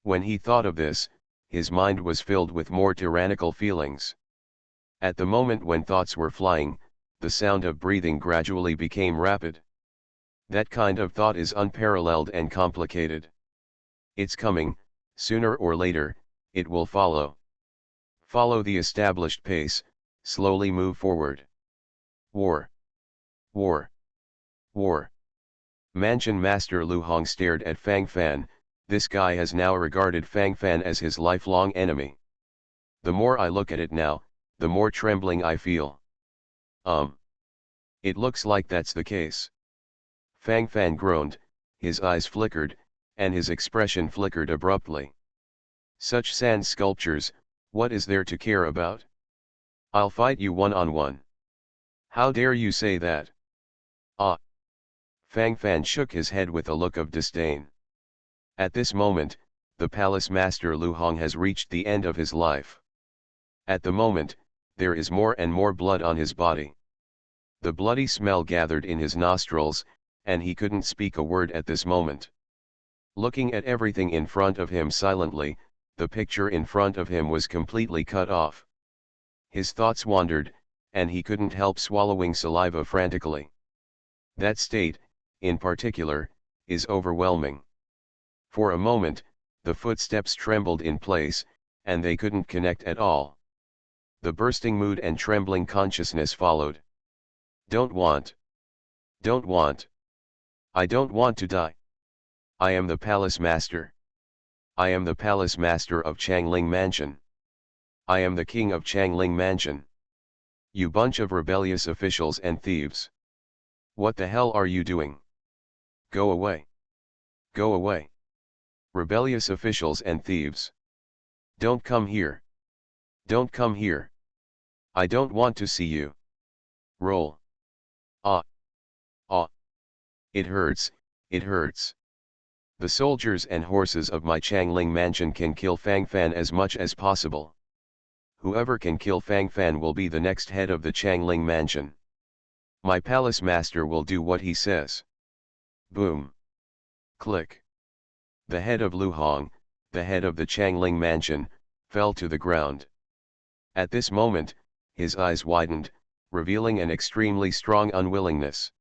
When he thought of this, his mind was filled with more tyrannical feelings. At the moment when thoughts were flying, the sound of breathing gradually became rapid. That kind of thought is unparalleled and complicated. It's coming, sooner or later, it will follow. Follow the established pace, slowly move forward. War. War. War. Mansion Master Lu Hong stared at Fang Fan. This guy has now regarded Fang Fan as his lifelong enemy. The more I look at it now, the more trembling I feel. It looks like that's the case. Fang Fan groaned, his eyes flickered, and his expression flickered abruptly. Such sand sculptures, what is there to care about? I'll fight you one-on-one. How dare you say that? Ah! Fang Fan shook his head with a look of disdain. At this moment, the palace master Lu Hong has reached the end of his life. At the moment, there is more and more blood on his body. The bloody smell gathered in his nostrils, and he couldn't speak a word at this moment. Looking at everything in front of him silently, the picture in front of him was completely cut off. His thoughts wandered, and he couldn't help swallowing saliva frantically. That state, in particular, is overwhelming. For a moment, the footsteps trembled in place, and they couldn't connect at all. The bursting mood and trembling consciousness followed. Don't want. Don't want. I don't want to die. I am the palace master. I am the palace master of Changling Mansion. I am the king of Changling Mansion. You bunch of rebellious officials and thieves. What the hell are you doing? Go away. Go away. Rebellious officials and thieves. Don't come here. Don't come here. I don't want to see you. Roll. Ah. Ah. It hurts, it hurts. The soldiers and horses of my Changling Mansion can kill Fang Fan as much as possible. Whoever can kill Fang Fan will be the next head of the Changling Mansion. My palace master will do what he says. Boom. Click. The head of Lu Hong, the head of the Changling Mansion, fell to the ground. At this moment, his eyes widened, revealing an extremely strong unwillingness.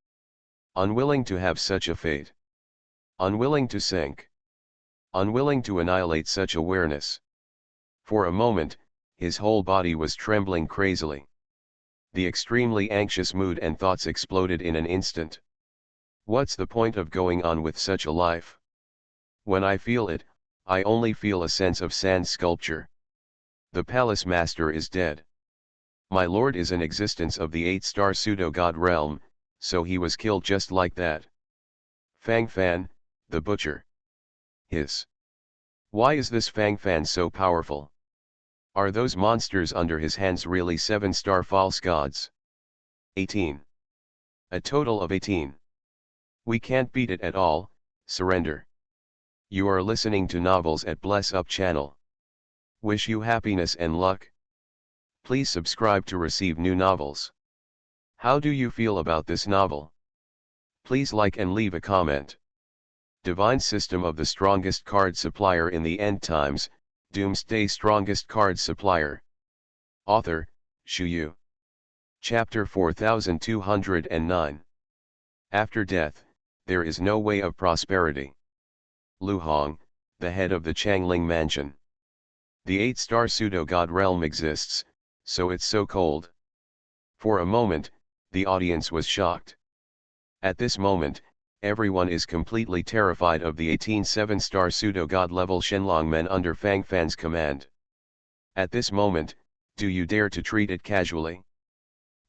Unwilling to have such a fate. Unwilling to sink. Unwilling to annihilate such awareness. For a moment, his whole body was trembling crazily. The extremely anxious mood and thoughts exploded in an instant. What's the point of going on with such a life? When I feel it, I only feel a sense of sand sculpture. The palace master is dead. My lord is an existence of the 8-star pseudo-god realm, so he was killed just like that. Fang Fan, the butcher. Hiss. Why is this Fang Fan so powerful? Are those monsters under his hands really 7-star false gods? 18. A total of 18. We can't beat it at all, surrender. You are listening to novels at Bless Up channel. Wish you happiness and luck. Please subscribe to receive new novels. How do you feel about this novel? Please like and leave a comment. Divine System of the Strongest Card Supplier in the End Times, Doomsday Strongest Card Supplier. Author, Shu Yu. Chapter 4209. After death, there is no way of prosperity. Lu Hong, the head of the Changling Mansion. The 8-star pseudo-god realm exists, so it's so cold. For a moment, the audience was shocked. At this moment, everyone is completely terrified of the 18 7-star pseudo-god level Shenlong men under Fang Fan's command. At this moment, do you dare to treat it casually?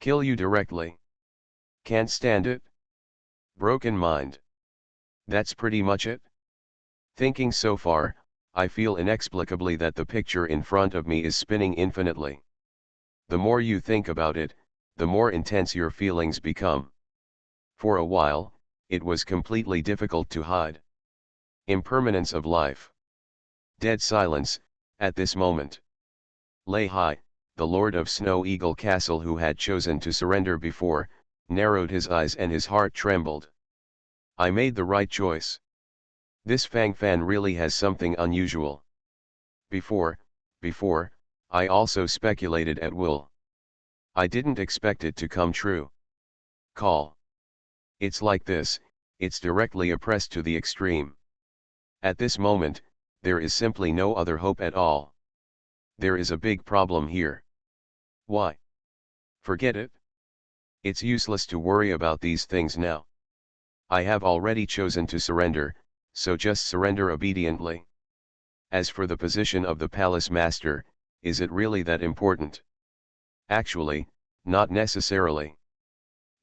Kill you directly. Can't stand it? Broken mind. That's pretty much it? Thinking so far, I feel inexplicably that the picture in front of me is spinning infinitely. The more you think about it, the more intense your feelings become. For a while, it was completely difficult to hide. Impermanence of life. Dead silence, at this moment. Lei Hai, the lord of Snow Eagle Castle who had chosen to surrender before, narrowed his eyes and his heart trembled. I made the right choice. This Fang Fan really has something unusual. Before, I also speculated at will. I didn't expect it to come true. Call. It's like this, it's directly oppressed to the extreme. At this moment, there is simply no other hope at all. There is a big problem here. Why? Forget it. It's useless to worry about these things now. I have already chosen to surrender, so just surrender obediently. As for the position of the palace master, is it really that important? Actually, not necessarily.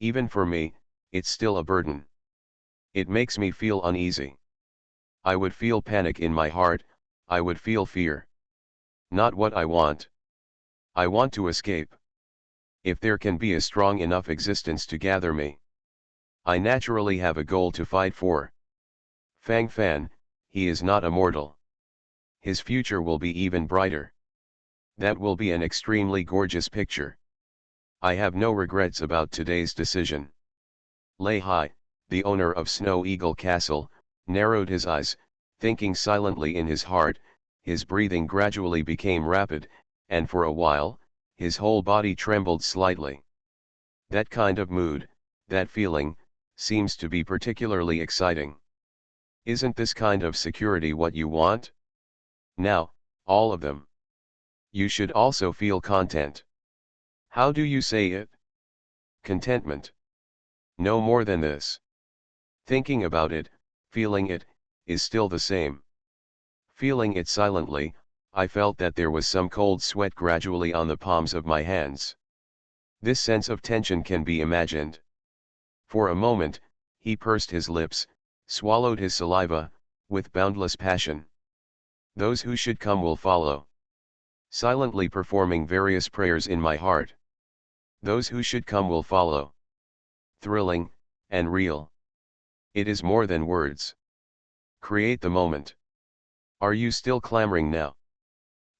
Even for me, it's still a burden. It makes me feel uneasy. I would feel panic in my heart, I would feel fear. Not what I want. I want to escape. If there can be a strong enough existence to gather me. I naturally have a goal to fight for. Fang Fan, he is not immortal. His future will be even brighter. That will be an extremely gorgeous picture. I have no regrets about today's decision. Lei Hai, the owner of Snow Eagle Castle, narrowed his eyes, thinking silently in his heart. His breathing gradually became rapid, and for a while, his whole body trembled slightly. That kind of mood, that feeling, seems to be particularly exciting. Isn't this kind of security what you want? Now, all of them. You should also feel content. How do you say it? Contentment. No more than this. Thinking about it, feeling it, is still the same. Feeling it silently, I felt that there was some cold sweat gradually on the palms of my hands. This sense of tension can be imagined. For a moment, he pursed his lips, swallowed his saliva, with boundless passion. Those who should come will follow. Silently performing various prayers in my heart. Those who should come will follow. Thrilling, and real. It is more than words. Create the moment. Are you still clamoring now?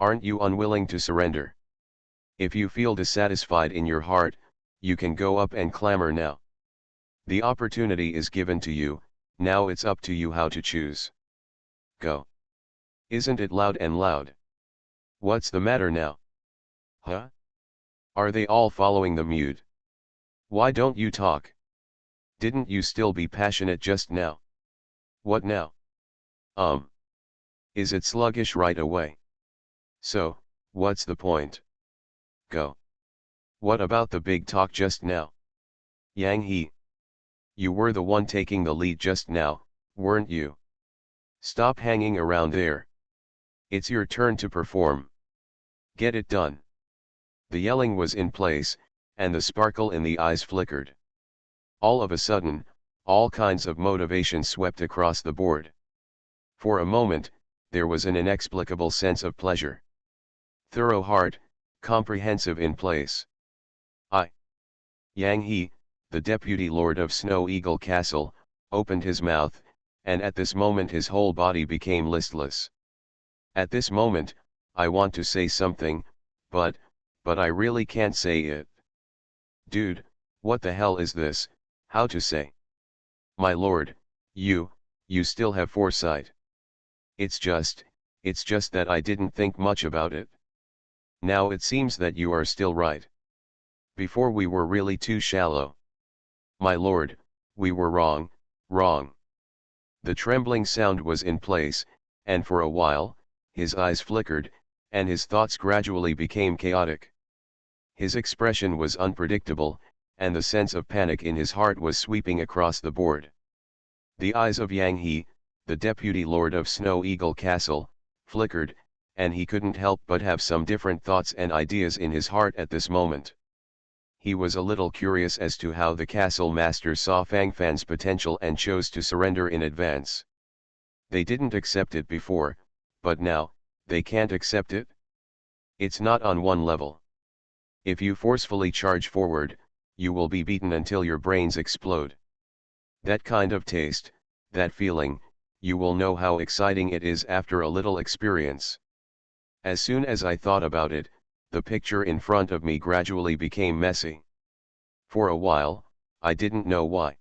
Aren't you unwilling to surrender? If you feel dissatisfied in your heart, you can go up and clamor now. The opportunity is given to you, now it's up to you how to choose. Go. Isn't it loud and loud? What's the matter now? Huh? Are they all following the mute? Why don't you talk? Didn't you still be passionate just now? What now? Is it sluggish right away? So, what's the point? Go. What about the big talk just now? Yang He. You were the one taking the lead just now, weren't you? Stop hanging around there. It's your turn to perform. Get it done. The yelling was in place, and the sparkle in the eyes flickered. All of a sudden, all kinds of motivation swept across the board. For a moment, there was an inexplicable sense of pleasure. Thorough heart, comprehensive in place. Yang He, the deputy lord of Snow Eagle Castle, opened his mouth, and at this moment his whole body became listless. At this moment, I want to say something, but I really can't say it. Dude, what the hell is this, how to say? My lord, you still have foresight. It's just that I didn't think much about it. Now it seems that you are still right. Before we were really too shallow. My lord, we were wrong. The trembling sound was in place, and for a while, his eyes flickered, and his thoughts gradually became chaotic. His expression was unpredictable, and the sense of panic in his heart was sweeping across the board. The eyes of Yang He, the deputy lord of Snow Eagle Castle, flickered, and he couldn't help but have some different thoughts and ideas in his heart at this moment. He was a little curious as to how the castle master saw Fang Fan's potential and chose to surrender in advance. They didn't accept it before, but now, they can't accept it? It's not on one level. If you forcefully charge forward, you will be beaten until your brains explode. That kind of taste, that feeling, you will know how exciting it is after a little experience. As soon as I thought about it, the picture in front of me gradually became messy. For a while, I didn't know why.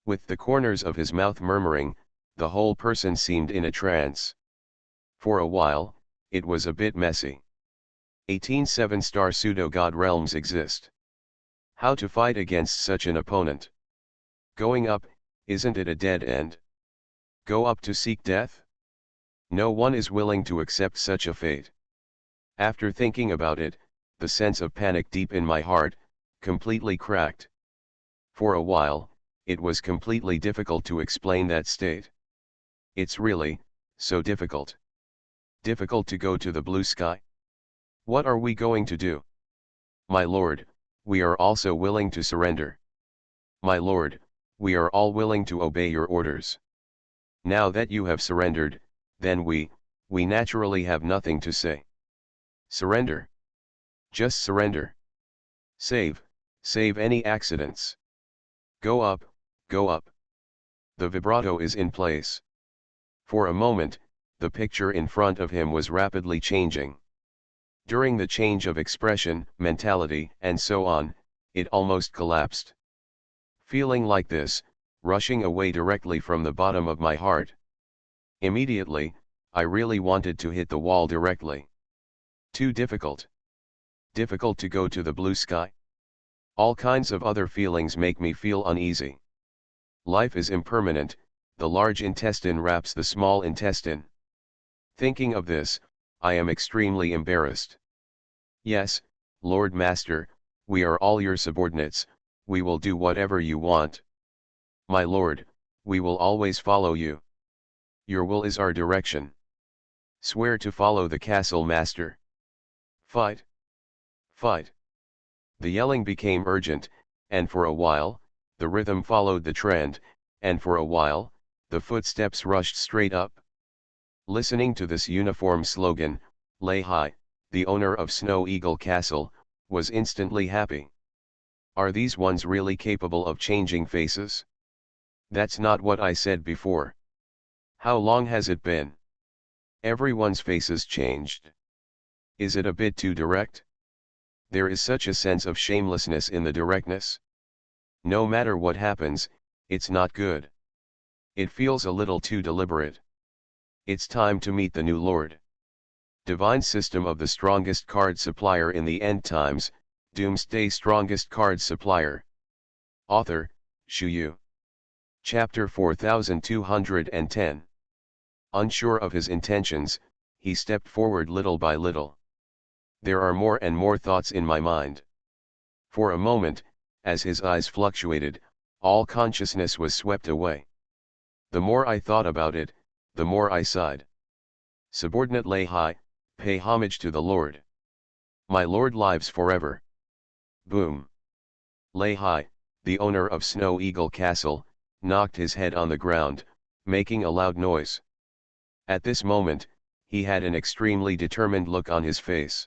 With the corners of his mouth murmuring, the whole person seemed in a trance. For a while, it was a bit messy. 18 7-star pseudo-god realms exist. How to fight against such an opponent? Going up, isn't it a dead end? Go up to seek death? No one is willing to accept such a fate. After thinking about it, the sense of panic deep in my heart, completely cracked. For a while, it was completely difficult to explain that state. It's really, so difficult. Difficult to go to the blue sky? What are we going to do? My lord, we are also willing to surrender. My lord, we are all willing to obey your orders. Now that you have surrendered, then we naturally have nothing to say. Surrender. Just surrender. Save any accidents. Go up, go up. The vibrato is in place. For a moment, the picture in front of him was rapidly changing. During the change of expression, mentality, and so on, it almost collapsed. Feeling like this, rushing away directly from the bottom of my heart. Immediately, I really wanted to hit the wall directly. Too difficult. Difficult to go to the blue sky. All kinds of other feelings make me feel uneasy. Life is impermanent, the large intestine wraps the small intestine. Thinking of this, I am extremely embarrassed. Yes, Lord Master, we are all your subordinates, we will do whatever you want. My lord, we will always follow you. Your will is our direction. Swear to follow the castle master. Fight! Fight! The yelling became urgent, and for a while, the rhythm followed the trend, and for a while, the footsteps rushed straight up. Listening to this uniform slogan, Lehi, the owner of Snow Eagle Castle, was instantly happy. Are these ones really capable of changing faces? That's not what I said before. How long has it been? Everyone's faces changed. Is it a bit too direct? There is such a sense of shamelessness in the directness. No matter what happens, it's not good. It feels a little too deliberate. It's time to meet the new Lord. Divine System of the Strongest Card Supplier in the End Times, Doomsday Strongest Card Supplier. Author, Shu. Chapter 4210. Unsure of his intentions, he stepped forward little by little. There are more and more thoughts in my mind. For a moment, as his eyes fluctuated, all consciousness was swept away. The more I thought about it, the more I sighed. Subordinate Lehi, pay homage to the Lord. My Lord lives forever. Boom. Lehi, the owner of Snow Eagle Castle, knocked his head on the ground, making a loud noise. At this moment, he had an extremely determined look on his face.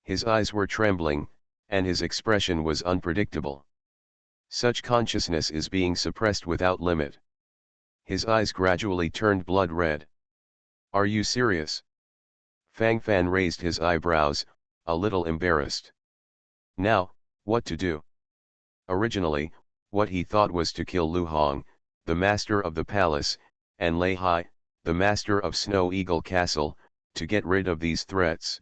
His eyes were trembling, and his expression was unpredictable. Such consciousness is being suppressed without limit. His eyes gradually turned blood red. Are you serious? Fang Fan raised his eyebrows, a little embarrassed. Now, what to do? Originally, what he thought was to kill Lu Hong, the master of the palace, and Lehi, the master of Snow Eagle Castle, to get rid of these threats.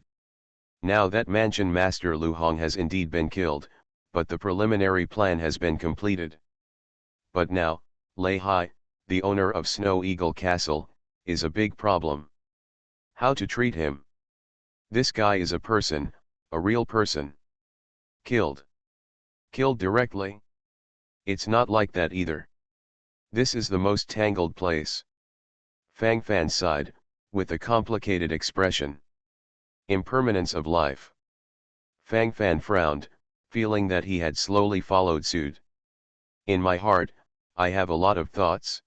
Now that mansion master Lu Hong has indeed been killed, but the preliminary plan has been completed. But now, Lehi, the owner of Snow Eagle Castle, is a big problem. How to treat him? This guy is a person, a real person. Killed. Killed directly? It's not like that either. This is the most tangled place. Fang Fan sighed, with a complicated expression. Impermanence of life. Fang Fan frowned, feeling that he had slowly followed suit. In my heart, I have a lot of thoughts.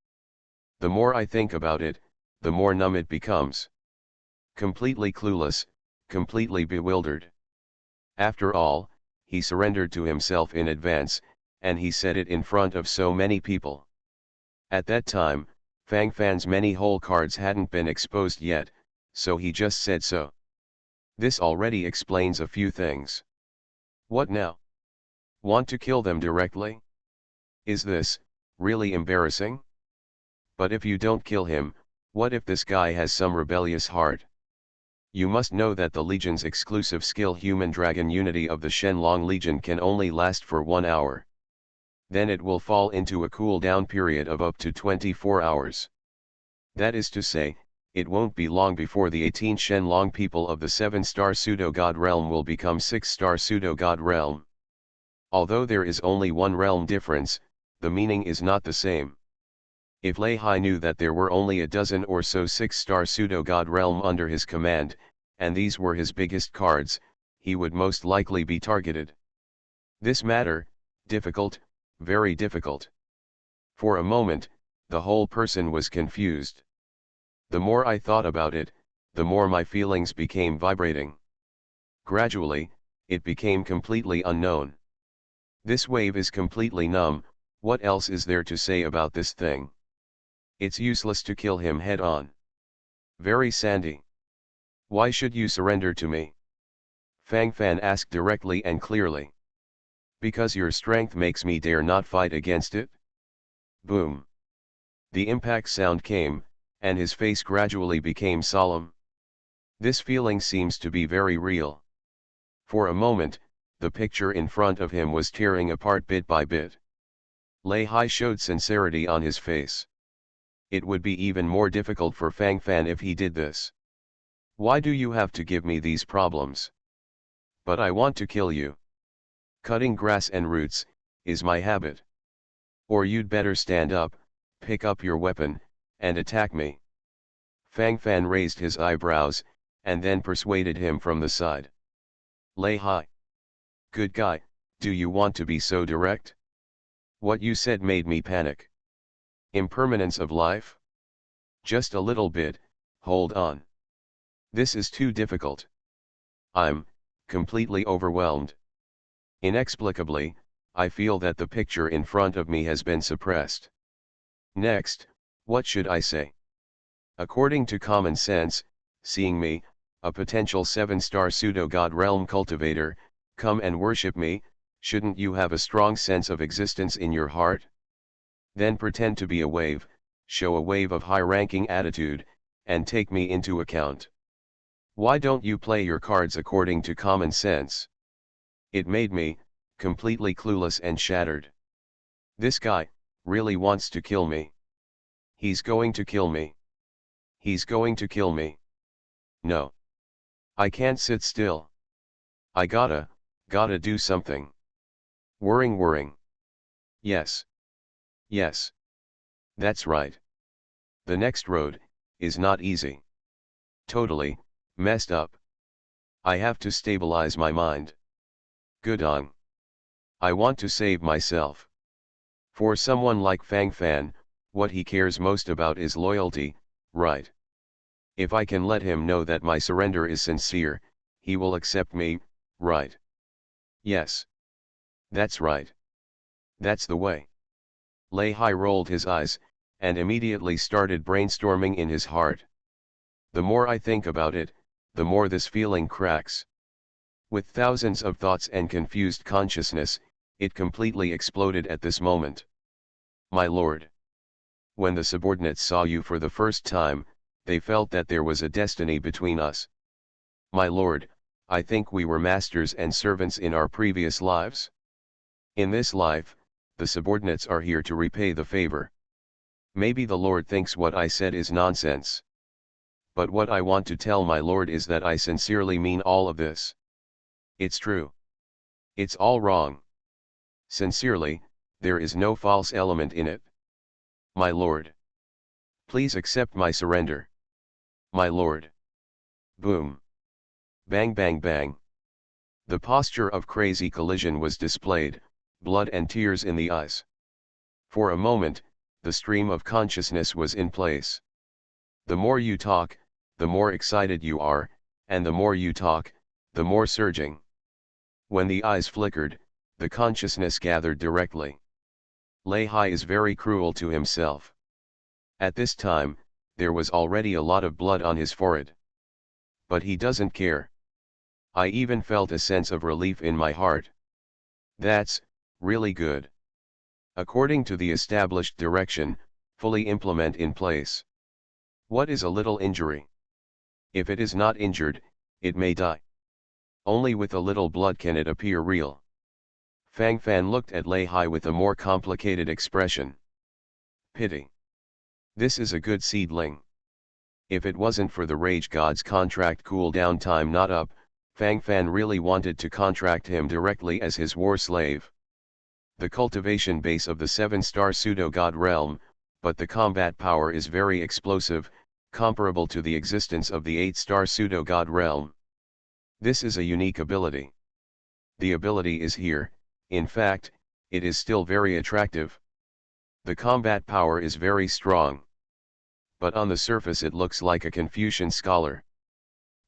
The more I think about it, the more numb it becomes. Completely clueless, completely bewildered. After all, he surrendered to himself in advance, and he said it in front of so many people. At that time, Fang Fan's many hole cards hadn't been exposed yet, so he just said so. This already explains a few things. What now? Want to kill them directly? Is this really embarrassing? But if you don't kill him, what if this guy has some rebellious heart? You must know that the Legion's exclusive skill Human Dragon Unity of the Shenlong Legion can only last for 1 hour. Then it will fall into a cool-down period of up to 24 hours. That is to say, it won't be long before the 18 Shenlong people of the 7-star pseudo-god realm will become 6-star pseudo-god realm. Although there is only one realm difference, the meaning is not the same. If Lehi knew that there were only a dozen or so 6-star pseudo-god realm under his command, and these were his biggest cards, he would most likely be targeted. This matter, difficult, very difficult. For a moment, the whole person was confused. The more I thought about it, the more my feelings became vibrating. Gradually, it became completely unknown. This wave is completely numb, what else is there to say about this thing? It's useless to kill him head on. Very sandy. Why should you surrender to me? Fang Fan asked directly and clearly. Because your strength makes me dare not fight against it? Boom. The impact sound came, and his face gradually became solemn. This feeling seems to be very real. For a moment, the picture in front of him was tearing apart bit by bit. Lehi showed sincerity on his face. It would be even more difficult for Fang Fan if he did this. Why do you have to give me these problems? But I want to kill you. Cutting grass and roots is my habit. Or you'd better stand up, pick up your weapon, and attack me. Fang Fan raised his eyebrows, and then persuaded him from the side. Lei Hai. Good guy, do you want to be so direct? What you said made me panic. Impermanence of life? Just a little bit, hold on. This is too difficult. I'm completely overwhelmed. Inexplicably, I feel that the picture in front of me has been suppressed. Next, what should I say? According to common sense, seeing me, a potential 7-star pseudo-god realm cultivator, come and worship me, shouldn't you have a strong sense of existence in your heart? Then pretend to be a wave, show a wave of high-ranking attitude, and take me into account. Why don't you play your cards according to common sense? It made me completely clueless and shattered. This guy really wants to kill me. He's going to kill me. He's going to kill me. No. I can't sit still. I gotta do something. Whirring. Yes. Yes. That's right. The next road is not easy. Totally messed up. I have to stabilize my mind. Good on. I want to save myself. For someone like Fang Fan, what he cares most about is loyalty, right? If I can let him know that my surrender is sincere, he will accept me, right? Yes. That's right. That's the way. Lei Hai rolled his eyes, and immediately started brainstorming in his heart. The more I think about it, the more this feeling cracks. With thousands of thoughts and confused consciousness, it completely exploded at this moment. My lord. When the subordinates saw you for the first time, they felt that there was a destiny between us. My lord, I think we were masters and servants in our previous lives. In this life, the subordinates are here to repay the favor. Maybe the Lord thinks what I said is nonsense. But what I want to tell my lord is that I sincerely mean all of this. It's true. It's all wrong. Sincerely, there is no false element in it. My lord. Please accept my surrender. My lord. Boom. Bang bang bang. The posture of crazy collision was displayed, blood and tears in the eyes. For a moment, the stream of consciousness was in place. The more you talk, the more excited you are, and the more you talk, the more surging. When the eyes flickered, the consciousness gathered directly. Lei Hai is very cruel to himself. At this time, there was already a lot of blood on his forehead. But he doesn't care. I even felt a sense of relief in my heart. That's really good. According to the established direction, fully implement in place. What is a little injury? If it is not injured, it may die. Only with a little blood can it appear real. Fang Fan looked at Lei Hai with a more complicated expression. Pity. This is a good seedling. If it wasn't for the Rage God's contract cooldown time not up, Fang Fan really wanted to contract him directly as his war slave. The cultivation base of the 7-star pseudo-god realm, but the combat power is very explosive, comparable to the existence of the 8-star pseudo-god realm. This is a unique ability. The ability is here, in fact, it is still very attractive. The combat power is very strong. But on the surface it looks like a Confucian scholar.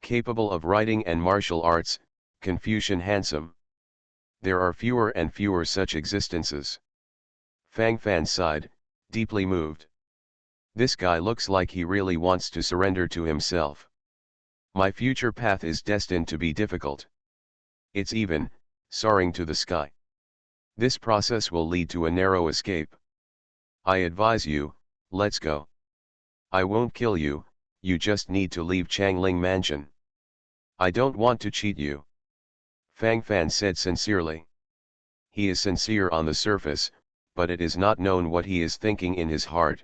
Capable of writing and martial arts, Confucian handsome. There are fewer and fewer such existences. Fang Fan sighed, deeply moved. This guy looks like he really wants to surrender to himself. My future path is destined to be difficult. It's even soaring to the sky. This process will lead to a narrow escape. I advise you, let's go. I won't kill you, you just need to leave Changling Mansion. I don't want to cheat you. Fang Fan said sincerely. He is sincere on the surface, but it is not known what he is thinking in his heart.